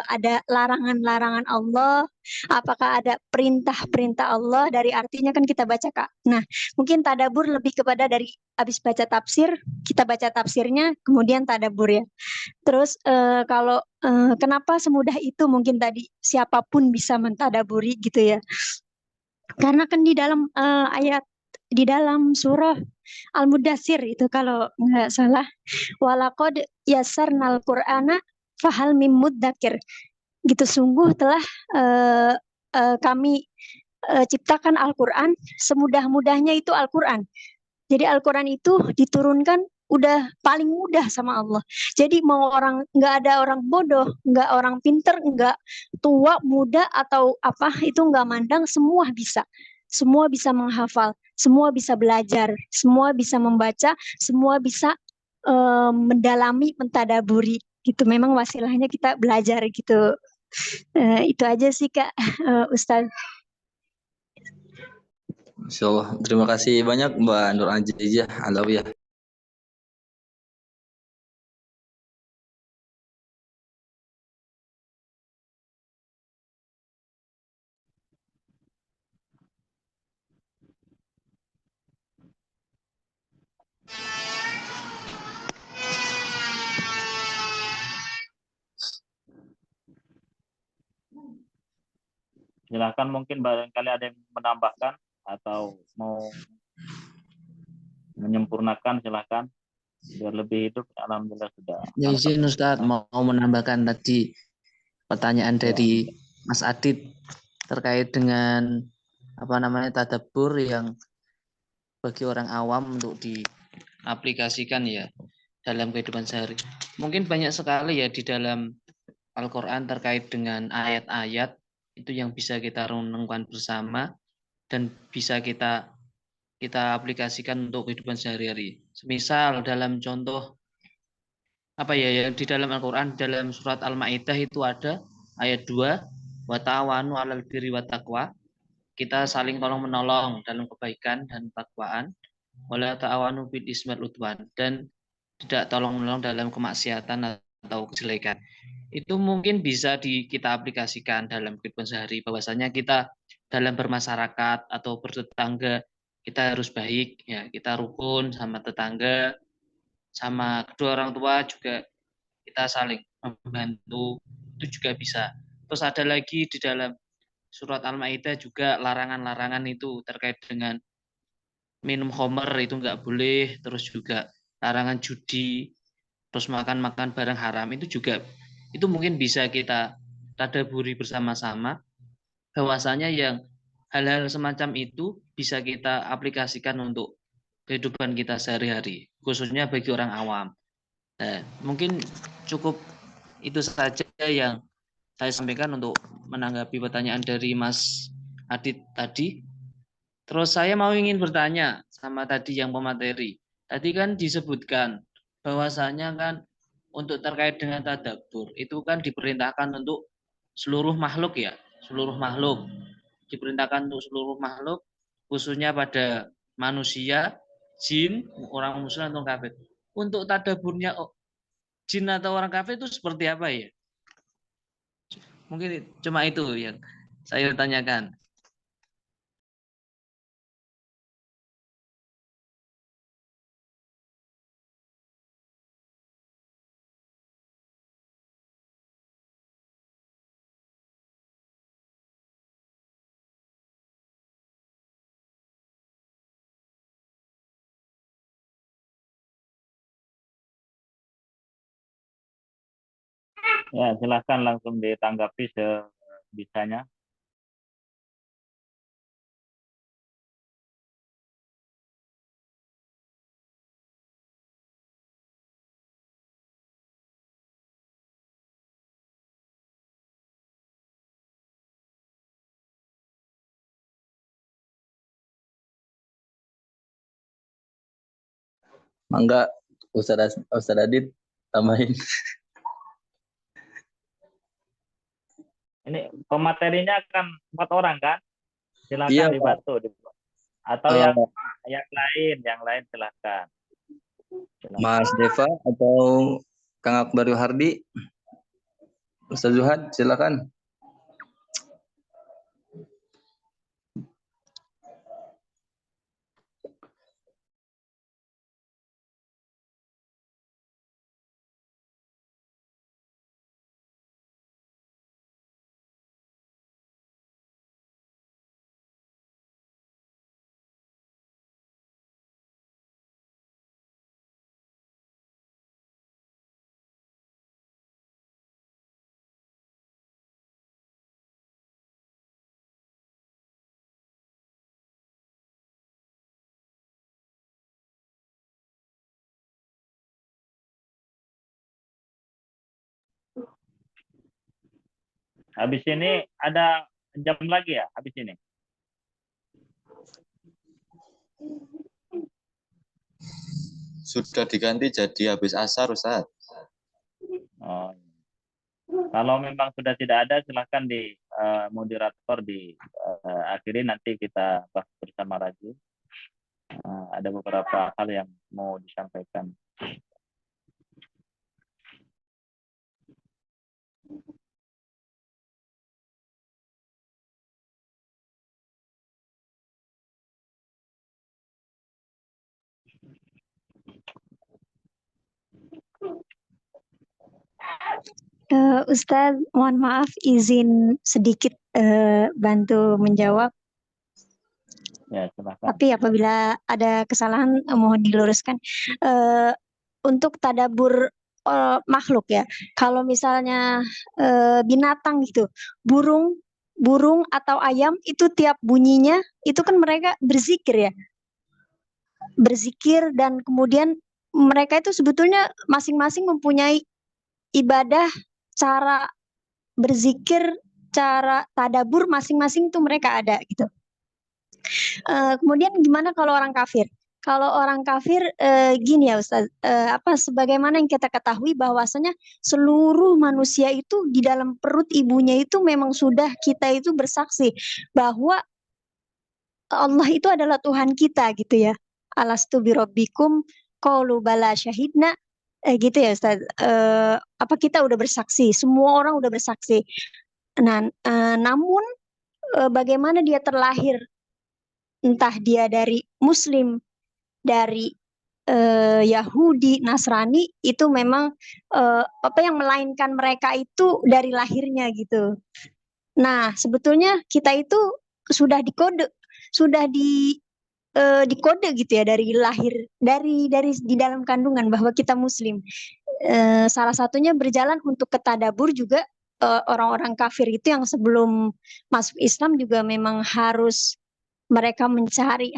ada larangan-larangan Allah? Apakah ada perintah-perintah Allah? Dari artinya kan kita baca Kak. Nah, mungkin tadabur lebih kepada dari habis baca tafsir, kita baca tafsirnya, kemudian tadabur ya. Terus kalau kenapa semudah itu mungkin tadi siapapun bisa mentadaburi gitu ya. Karena kan di dalam ayat, di dalam surah Al-Mudaththir itu kalau nggak salah, walaqad yassarnal Qur'ana fahal mim muddakir. Gitu, sungguh telah kami ciptakan Al-Quran, semudah-mudahnya itu Al-Quran. Jadi Al-Quran itu diturunkan udah paling mudah sama Allah. Jadi mau orang, nggak ada orang bodoh, nggak orang pinter, nggak tua, muda atau apa, itu nggak mandang, semua bisa. Semua bisa menghafal, semua bisa belajar, semua bisa membaca, semua bisa mendalami, mentadaburi gitu. Memang wasilahnya kita belajar gitu. Itu aja sih Kak, Ustaz. Insyaallah. Terima kasih banyak Mbak Nur Ajijah Alawiyah. Silakan, mungkin barangkali ada yang menambahkan atau mau menyempurnakan, silakan. Biar lebih hidup, alhamdulillah sudah. Ya izin Ustadz mau menambahkan tadi pertanyaan dari Mas Adit terkait dengan tadabbur yang bagi orang awam untuk diaplikasikan ya dalam kehidupan sehari. Mungkin banyak sekali ya di dalam Al-Quran terkait dengan ayat-ayat itu yang bisa kita renungkan bersama dan bisa kita aplikasikan untuk kehidupan sehari-hari. Semisal dalam contoh yang di dalam Al-Quran, dalam surat Al-Ma'idah itu ada ayat 2, wa ta'awanu 'alal birri wat taqwa. Kita saling tolong menolong dalam kebaikan dan takwaan. Wala ta'awanu bil ismi wal udwan, dan tidak tolong menolong dalam kemaksiatan atau kejelekan. Itu mungkin bisa kita aplikasikan dalam kehidupan sehari, bahwasanya kita dalam bermasyarakat atau bertetangga kita harus baik ya, kita rukun sama tetangga, sama kedua orang tua juga kita saling membantu, itu juga bisa. Terus ada lagi di dalam surat Al-Maidah juga larangan-larangan itu terkait dengan minum khamr itu nggak boleh, terus juga larangan judi, terus makan barang haram itu juga, itu mungkin bisa kita tadaburi bersama-sama, bahwasanya yang hal-hal semacam itu bisa kita aplikasikan untuk kehidupan kita sehari-hari, khususnya bagi orang awam. Nah, mungkin cukup itu saja yang saya sampaikan untuk menanggapi pertanyaan dari Mas Adit tadi. Terus saya ingin bertanya sama tadi yang pemateri. Tadi kan disebutkan bahwasanya kan untuk terkait dengan tadabbur itu kan diperintahkan untuk seluruh makhluk ya, seluruh makhluk. Diperintahkan untuk seluruh makhluk, khususnya pada manusia, jin, orang muslim atau kafir. Untuk tadaburnya jin atau orang kafir itu seperti apa ya? Mungkin cuma itu yang saya tanyakan. Ya, silahkan langsung ditanggapi sebisanya. Mangga Ustaz Adit tambahin. Ini pematerinya kan 4 orang kan? Silakan Iya, Pak. dibantu. Atau yang lain silakan. Mas Deva atau Kang Akbar Hardi, Ustaz Zuhad, silakan. Habis ini ada jam lagi ya? Habis ini? Sudah diganti jadi habis asar, Ustaz. Oh. Kalau memang sudah tidak ada, silahkan di moderator di akhiri, nanti kita bahas bersama lagi. Ada beberapa hal yang mau disampaikan. Ustadz, mohon maaf izin sedikit bantu menjawab. Ya, silakan. Tapi apabila ada kesalahan mohon diluruskan. Untuk tadabur makhluk ya. Kalau misalnya binatang gitu, burung atau ayam itu tiap bunyinya itu kan mereka berzikir ya. Berzikir dan kemudian mereka itu sebetulnya masing-masing mempunyai ibadah, cara berzikir, cara tadabur masing-masing tuh mereka ada gitu. Kemudian gimana kalau orang kafir? Kalau orang kafir gini ya Ustaz, sebagaimana yang kita ketahui bahwasanya seluruh manusia itu di dalam perut ibunya itu memang sudah kita itu bersaksi bahwa Allah itu adalah Tuhan kita gitu ya. Alastu birabbikum qalu bala syahidna gitu ya Ustaz. Apa kita udah bersaksi? Semua orang udah bersaksi. Nah, namun bagaimana dia terlahir, entah dia dari Muslim, dari Yahudi, Nasrani, itu memang yang melainkan mereka itu dari lahirnya gitu. Nah, sebetulnya kita itu sudah dikode, sudah dikode gitu ya dari lahir, dari di dalam kandungan bahwa kita Muslim. Salah satunya berjalan untuk ketadabur juga orang-orang kafir itu yang sebelum masuk Islam juga memang mereka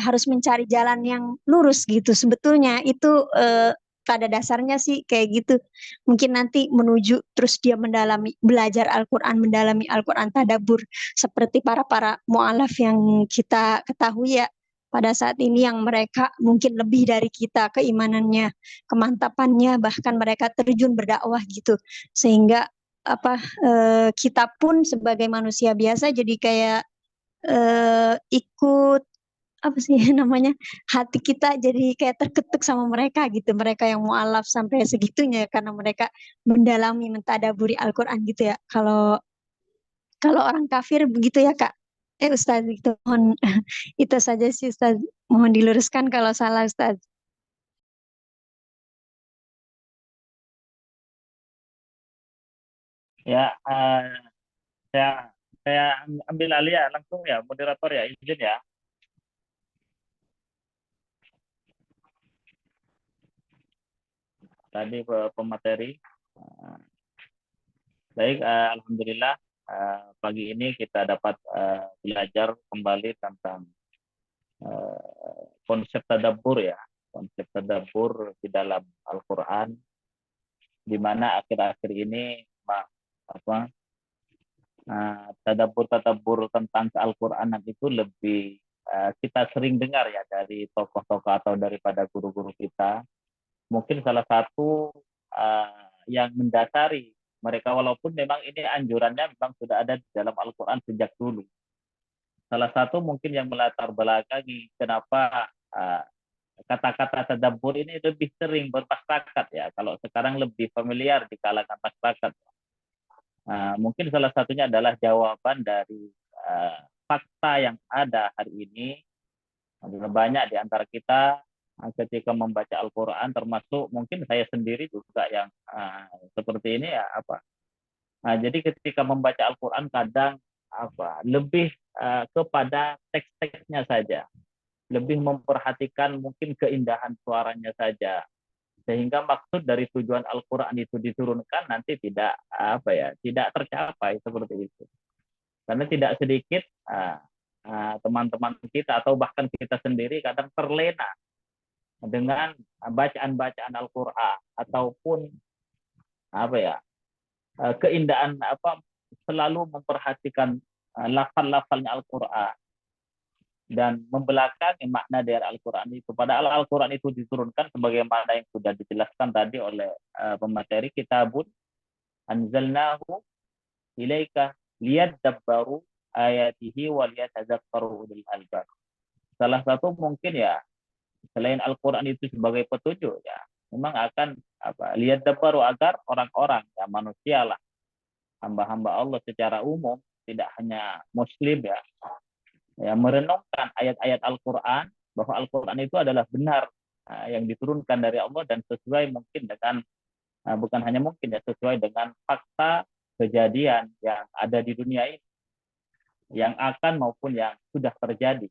harus mencari jalan yang lurus gitu. Sebetulnya itu pada dasarnya sih kayak gitu. Mungkin nanti menuju terus dia belajar Al-Quran, mendalami Al-Quran tadabur seperti para mu'alaf yang kita ketahui ya pada saat ini, yang mereka mungkin lebih dari kita keimanannya, kemantapannya, bahkan mereka terjun berdakwah gitu. Sehingga kita pun sebagai manusia biasa jadi kayak ikut namanya, hati kita jadi kayak terketuk sama mereka gitu, mereka yang mualaf sampai segitunya karena mereka mendalami mentadaburi Al-Quran gitu ya. Kalau orang kafir begitu ya Kak. Ustaz itu mohon itu saja sih Ustaz, mohon diluruskan kalau salah Ustaz. Ya, saya ambil alih ya langsung ya, moderator ya, izin ya. Tadi pemateri. Baik, alhamdulillah pagi ini kita dapat belajar kembali tentang konsep tadabbur ya, konsep tadabbur di dalam Al-Quran, di mana akhir-akhir ini tadabbur tentang Al-Quranan itu lebih kita sering dengar ya dari tokoh-tokoh atau daripada guru-guru kita. Mungkin salah satu yang mendasari mereka, walaupun memang ini anjurannya memang sudah ada di dalam Al-Quran sejak dulu. Salah satu mungkin yang melatar belakangi kenapa kata-kata tadabbur ini lebih sering bermasyarakat ya. Kalau sekarang lebih familiar di kalangan masyarakat. Mungkin salah satunya adalah jawaban dari fakta yang ada hari ini. Banyak di antara kita ketika membaca Al-Quran, termasuk mungkin saya sendiri juga yang seperti ini ya jadi ketika membaca Al-Quran kadang lebih kepada teks-teksnya saja, lebih memperhatikan mungkin keindahan suaranya saja, sehingga maksud dari tujuan Al-Quran itu diturunkan nanti tidak tidak tercapai seperti itu. Karena tidak sedikit teman-teman kita atau bahkan kita sendiri kadang terlena dengan bacaan-bacaan Al-Quran ataupun keindahan selalu memperhatikan lafal-lafalnya Al-Quran dan membelakangi makna dari Al-Quran itu. Padahal Al-Quran itu diturunkan sebagaimana yang sudah dijelaskan tadi oleh pemateri, kitabun anzalnahu ilaika liyadabbaru ayatihi wa liyatadzakkaru ulul albab. Salah satu mungkin ya, selain Al-Quran itu sebagai petunjuk ya, memang akan liyadabbaru, agar orang-orang ya, manusia lah, hamba-hamba Allah secara umum, tidak hanya Muslim ya, merenungkan ayat-ayat Al-Quran, bahwa Al-Quran itu adalah benar yang diturunkan dari Allah dan sesuai mungkin dengan bukan hanya mungkin ya, sesuai dengan fakta kejadian yang ada di dunia ini, yang akan maupun yang sudah terjadi.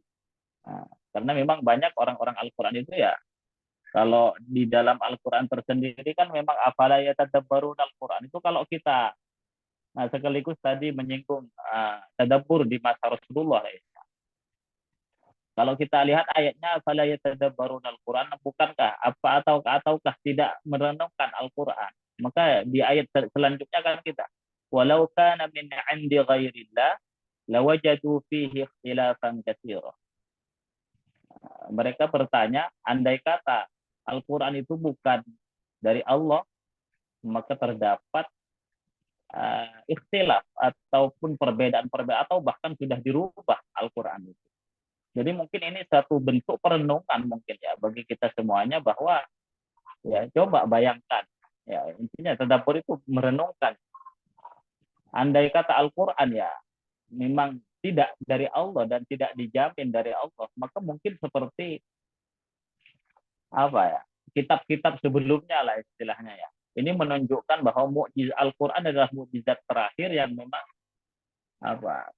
Karena memang banyak orang-orang Al-Quran itu ya, kalau di dalam Al-Quran tersendiri kan memang afala yatadabbarun Al-Quran itu, kalau kita sekaligus tadi menyinggung tadabbur di masa Rasulullah ya. Kalau kita lihat ayatnya afala yatadabbarun Al-Quran, bukankah ataukah tidak merenungkan Al-Quran? Maka di ayat selanjutnya kan kita, walau kana min 'indi ghairillah lawajadu fihi ikhtilafan katsira. Mereka bertanya, andai kata Al-Quran itu bukan dari Allah, maka terdapat ikhtilaf ataupun perbedaan-perbedaan, atau bahkan sudah dirubah Al-Quran itu. Jadi mungkin ini satu bentuk perenungan mungkin ya bagi kita semuanya, bahwa ya coba bayangkan ya, intinya tadabbur itu merenungkan. Andai kata Al-Quran ya memang tidak dari Allah dan tidak dijamin dari Allah, maka mungkin seperti apa ya, kitab-kitab sebelumnya lah istilahnya ya. Ini menunjukkan bahwa mukjizat Al-Quran adalah mukjizat terakhir yang memang apa,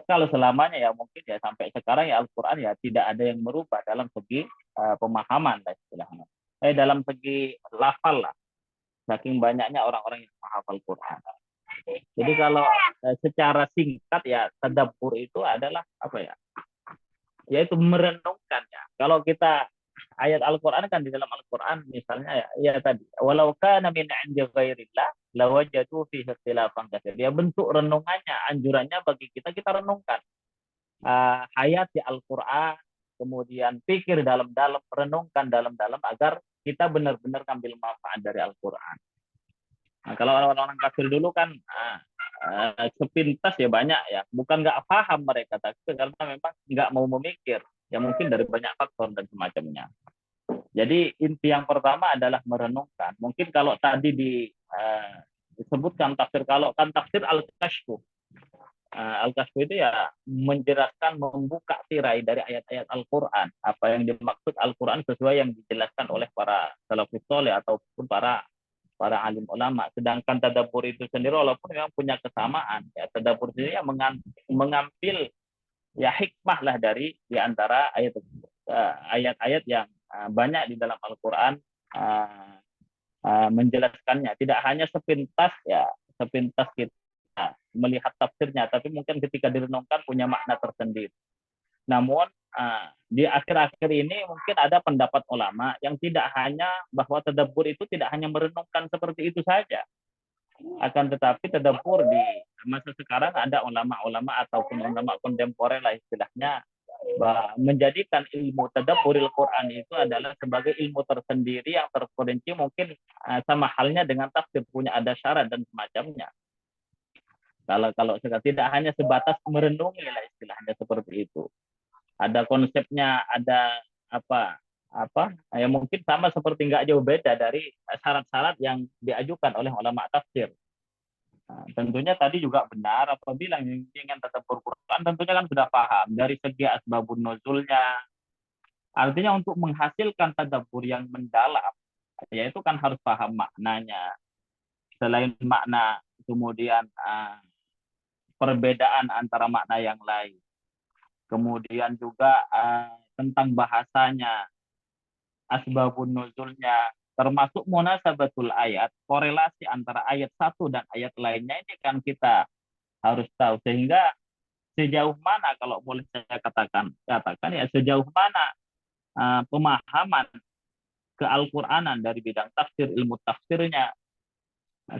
kalau selamanya ya mungkin ya sampai sekarang ya Al-Quran ya tidak ada yang merubah dalam segi pemahaman lah istilahnya. Dalam segi lafal lah, saking banyaknya orang-orang yang menghafal Quran. Jadi kalau secara singkat ya, tadabbur itu adalah apa ya? Yaitu merenungkan ya. Kalau kita ayat Al-Quran kan, di dalam Al-Quran misalnya ya tadi, walau kana min 'indi ghairillah lawajadu fihi ikhtilafan katsir. Ya bentuk renungannya, anjurannya bagi kita renungkan hayati Al-Quran, kemudian pikir dalam-dalam, renungkan dalam-dalam agar kita benar-benar ambil manfaat dari Al-Quran. Nah, kalau orang-orang kafir dulu kan sepintas ya banyak ya, bukan nggak paham mereka, tapi karena memang nggak mau memikir, ya mungkin dari banyak faktor dan semacamnya. Jadi inti yang pertama adalah merenungkan. Mungkin kalau tadi disebutkan tafsir, kalau kan tafsir Al-Kashfu. Al-Kashfu itu ya menjelaskan, membuka tirai dari ayat-ayat Al-Quran. Apa yang dimaksud Al-Quran sesuai yang dijelaskan oleh para salafus saleh ataupun para alim ulama. Sedangkan tadabbur itu sendiri walaupun memang punya kesamaan, ya tadabbur sendiri yang mengambil ya hikmah lah dari di antara ayat-ayat yang banyak di dalam Al-Quran menjelaskannya. Tidak hanya sepintas kita melihat tafsirnya, tapi mungkin ketika direnungkan punya makna tersendiri. Namun di akhir-akhir ini mungkin ada pendapat ulama yang tidak hanya bahwa tadabbur itu tidak hanya merenungkan seperti itu saja. Akan tetapi tadabbur di masa sekarang ada ulama-ulama ataupun ulama kontemporer lah istilahnya, menjadikan ilmu tadabburil Quran itu adalah sebagai ilmu tersendiri yang terperinci, mungkin sama halnya dengan tafsir, punya ada syarat dan semacamnya. Kalau tidak hanya sebatas merenungi lah istilahnya seperti itu. Ada konsepnya, ada apa ya mungkin sama seperti nggak jauh beda dari syarat-syarat yang diajukan oleh ulama tafsir. Tentunya tadi juga benar, apabila ingin tadabbur Quran tentunya kan sudah paham dari segi asbabun nuzulnya. Artinya untuk menghasilkan tadabbur yang mendalam, yaitu kan harus paham maknanya. Selain makna, kemudian perbedaan antara makna yang lain. Kemudian juga tentang bahasanya, asbabun nuzulnya, termasuk munasabatul ayat, korelasi antara ayat satu dan ayat lainnya, ini kan kita harus tahu. Sehingga sejauh mana, kalau boleh saya katakan ya, sejauh mana pemahaman ke Al-Quranan dari bidang tafsir, ilmu tafsirnya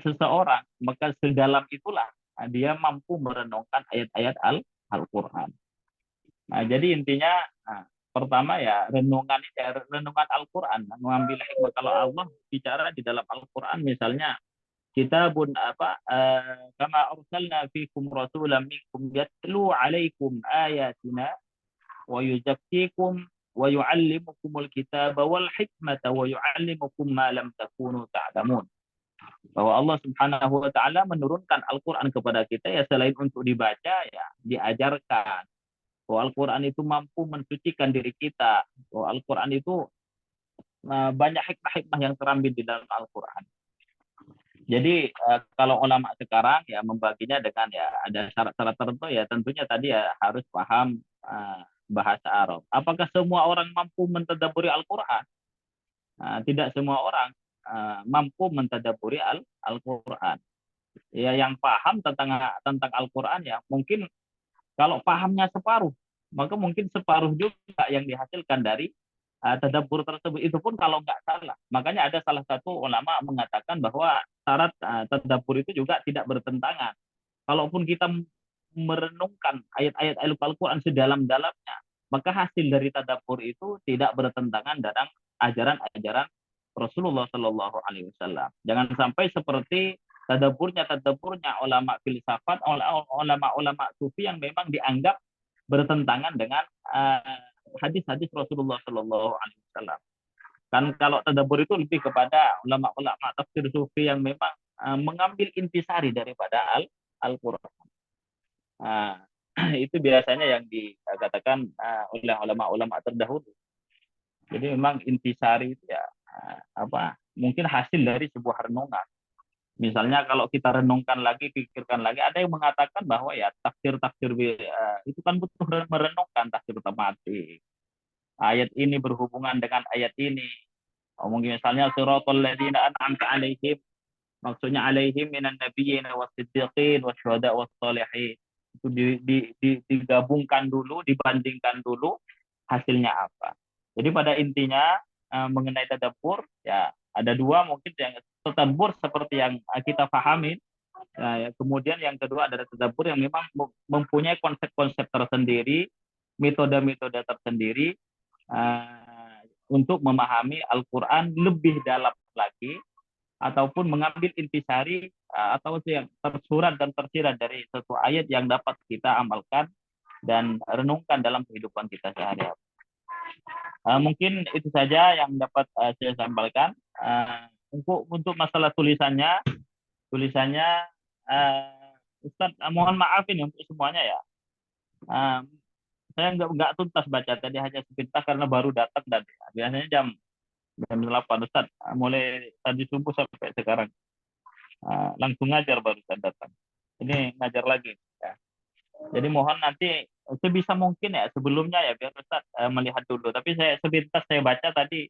seseorang, maka sedalam itulah dia mampu merenungkan ayat-ayat Al-Quran. Nah, jadi intinya pertama ya renungan Al-Quran, mengambil hikmah. Kalau Allah bicara di dalam Al-Quran misalnya, kitabun kama arsalna fikum rasulan minkum yatlu alaikum ayatina wa yuzakkikum wa yu'allimukumul kitaba wal hikmata wa yu'allimukum ma lam takunu ta'lamun. Bahwa Allah Subhanahu wa taala menurunkan Al-Qur'an kepada kita ya selain untuk dibaca ya diajarkan. Bahwa Al-Qur'an itu mampu mensucikan diri kita. Bahwa Al-Qur'an itu banyak hikmah-hikmah yang terambil di dalam Al-Qur'an. Jadi kalau ulama sekarang ya membaginya dengan ya ada syarat-syarat tertentu ya tentunya tadi ya harus paham bahasa Arab. Apakah semua orang mampu mentadabburi Al-Qur'an? Tidak semua orang mampu mentadabburi Al-Qur'an. Ya yang paham tentang Al-Qur'an ya mungkin kalau pahamnya separuh, maka mungkin separuh juga yang dihasilkan dari tadabbur tersebut. Itu pun kalau nggak salah. Makanya ada salah satu ulama mengatakan bahwa syarat tadabbur itu juga tidak bertentangan. Kalaupun kita merenungkan ayat-ayat Al-Quran sedalam-dalamnya, maka hasil dari tadabbur itu tidak bertentangan dengan ajaran-ajaran Rasulullah Shallallahu Alaihi Wasallam. Jangan sampai seperti tadabburnya ulama filsafat, ulama sufi yang memang dianggap bertentangan dengan hadis-hadis Rasulullah Shallallahu Alaihi Wasallam. Kan kalau tadabbur itu lebih kepada ulama-ulama tafsir sufi yang memang mengambil intisari daripada Al-Quran. Itu biasanya yang dikatakan oleh ulama-ulama terdahulu. Jadi memang intisari itu ya mungkin hasil dari sebuah renungan. Misalnya kalau kita renungkan lagi, pikirkan lagi, ada yang mengatakan bahwa ya tafsir-tafsir itu kan butuh merenungkan tafsir tematik. Ayat ini berhubungan dengan ayat ini. Mungkin misalnya siratal ladzina an'amta 'alaihim, maksudnya 'alaihim minan nabiyyin was-siddiqin wasyuhada was-shalihin. Itu digabungkan dulu, dibandingkan dulu hasilnya apa. Jadi pada intinya mengenai tadabbur ya ada dua mungkin yang tadabbur seperti yang kita pahami. Ya, kemudian yang kedua adalah tadabbur yang memang mempunyai konsep-konsep tersendiri, metode-metode tersendiri untuk memahami Al-Quran lebih dalam lagi, ataupun mengambil intisari atau yang tersurat dan tersirat dari satu ayat yang dapat kita amalkan dan renungkan dalam kehidupan kita sehari-hari. Mungkin itu saja yang dapat saya sampaikan. Untuk masalah tulisannya Ustadz, mohon maaf ini untuk semuanya ya. Saya nggak tuntas baca tadi, hanya sepintas karena baru datang dan biasanya jam 8 Ustadz, mulai tadi subuh sampai sekarang langsung ngajar barusan datang. Ini ngajar lagi ya. Jadi mohon nanti sebisa mungkin ya sebelumnya ya biar Ustadz melihat dulu. Tapi saya sepintas saya baca tadi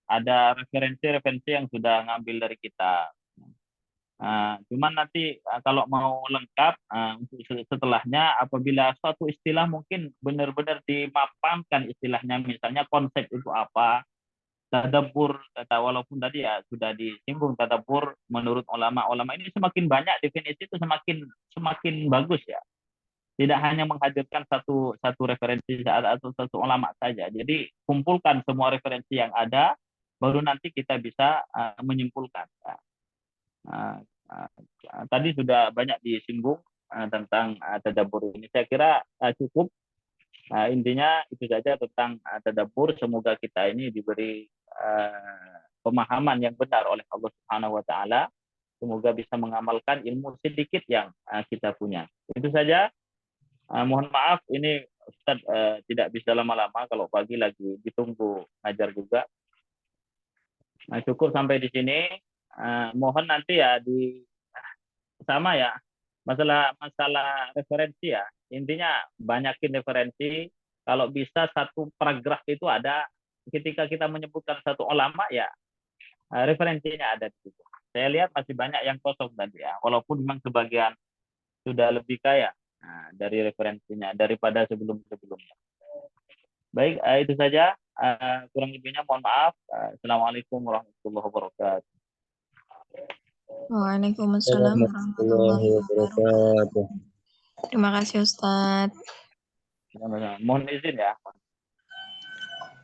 ada referensi yang sudah ngambil dari kita. Cuman nanti kalau mau lengkap untuk setelahnya, apabila suatu istilah mungkin benar-benar dimapankan istilahnya, misalnya konsep itu apa, tadabbur, walaupun tadi ya sudah disinggung tadabbur menurut ulama-ulama ini semakin banyak definisi itu semakin bagus ya. Tidak hanya menghadirkan satu referensi atau satu ulama saja. Jadi kumpulkan semua referensi yang ada, baru nanti kita bisa menyimpulkan. Tadi sudah banyak disinggung tentang tadabbur ini. Saya kira cukup. Intinya itu saja tentang tadabbur. Semoga kita ini diberi pemahaman yang benar oleh Allah Subhanahu wa taala. Semoga bisa mengamalkan ilmu sedikit yang kita punya. Itu saja. Mohon maaf ini Ustadz tidak bisa lama-lama, kalau pagi lagi ditunggu ngajar juga. Cukup sampai di sini. Mohon nanti ya sama ya masalah referensi ya. Intinya banyakin referensi. Kalau bisa satu paragraf itu ada, ketika kita menyebutkan satu ulama ya referensinya ada di situ. Saya lihat masih banyak yang kosong tadi ya. Walaupun memang sebagian sudah lebih kaya dari referensinya daripada sebelum-sebelumnya. Baik, itu saja. Kurang lebihnya mohon maaf. Assalamualaikum warahmatullahi wabarakatuh. Waalaikumsalam warahmatullahi wabarakatuh. Terima kasih Ustadz. Mohon izin ya.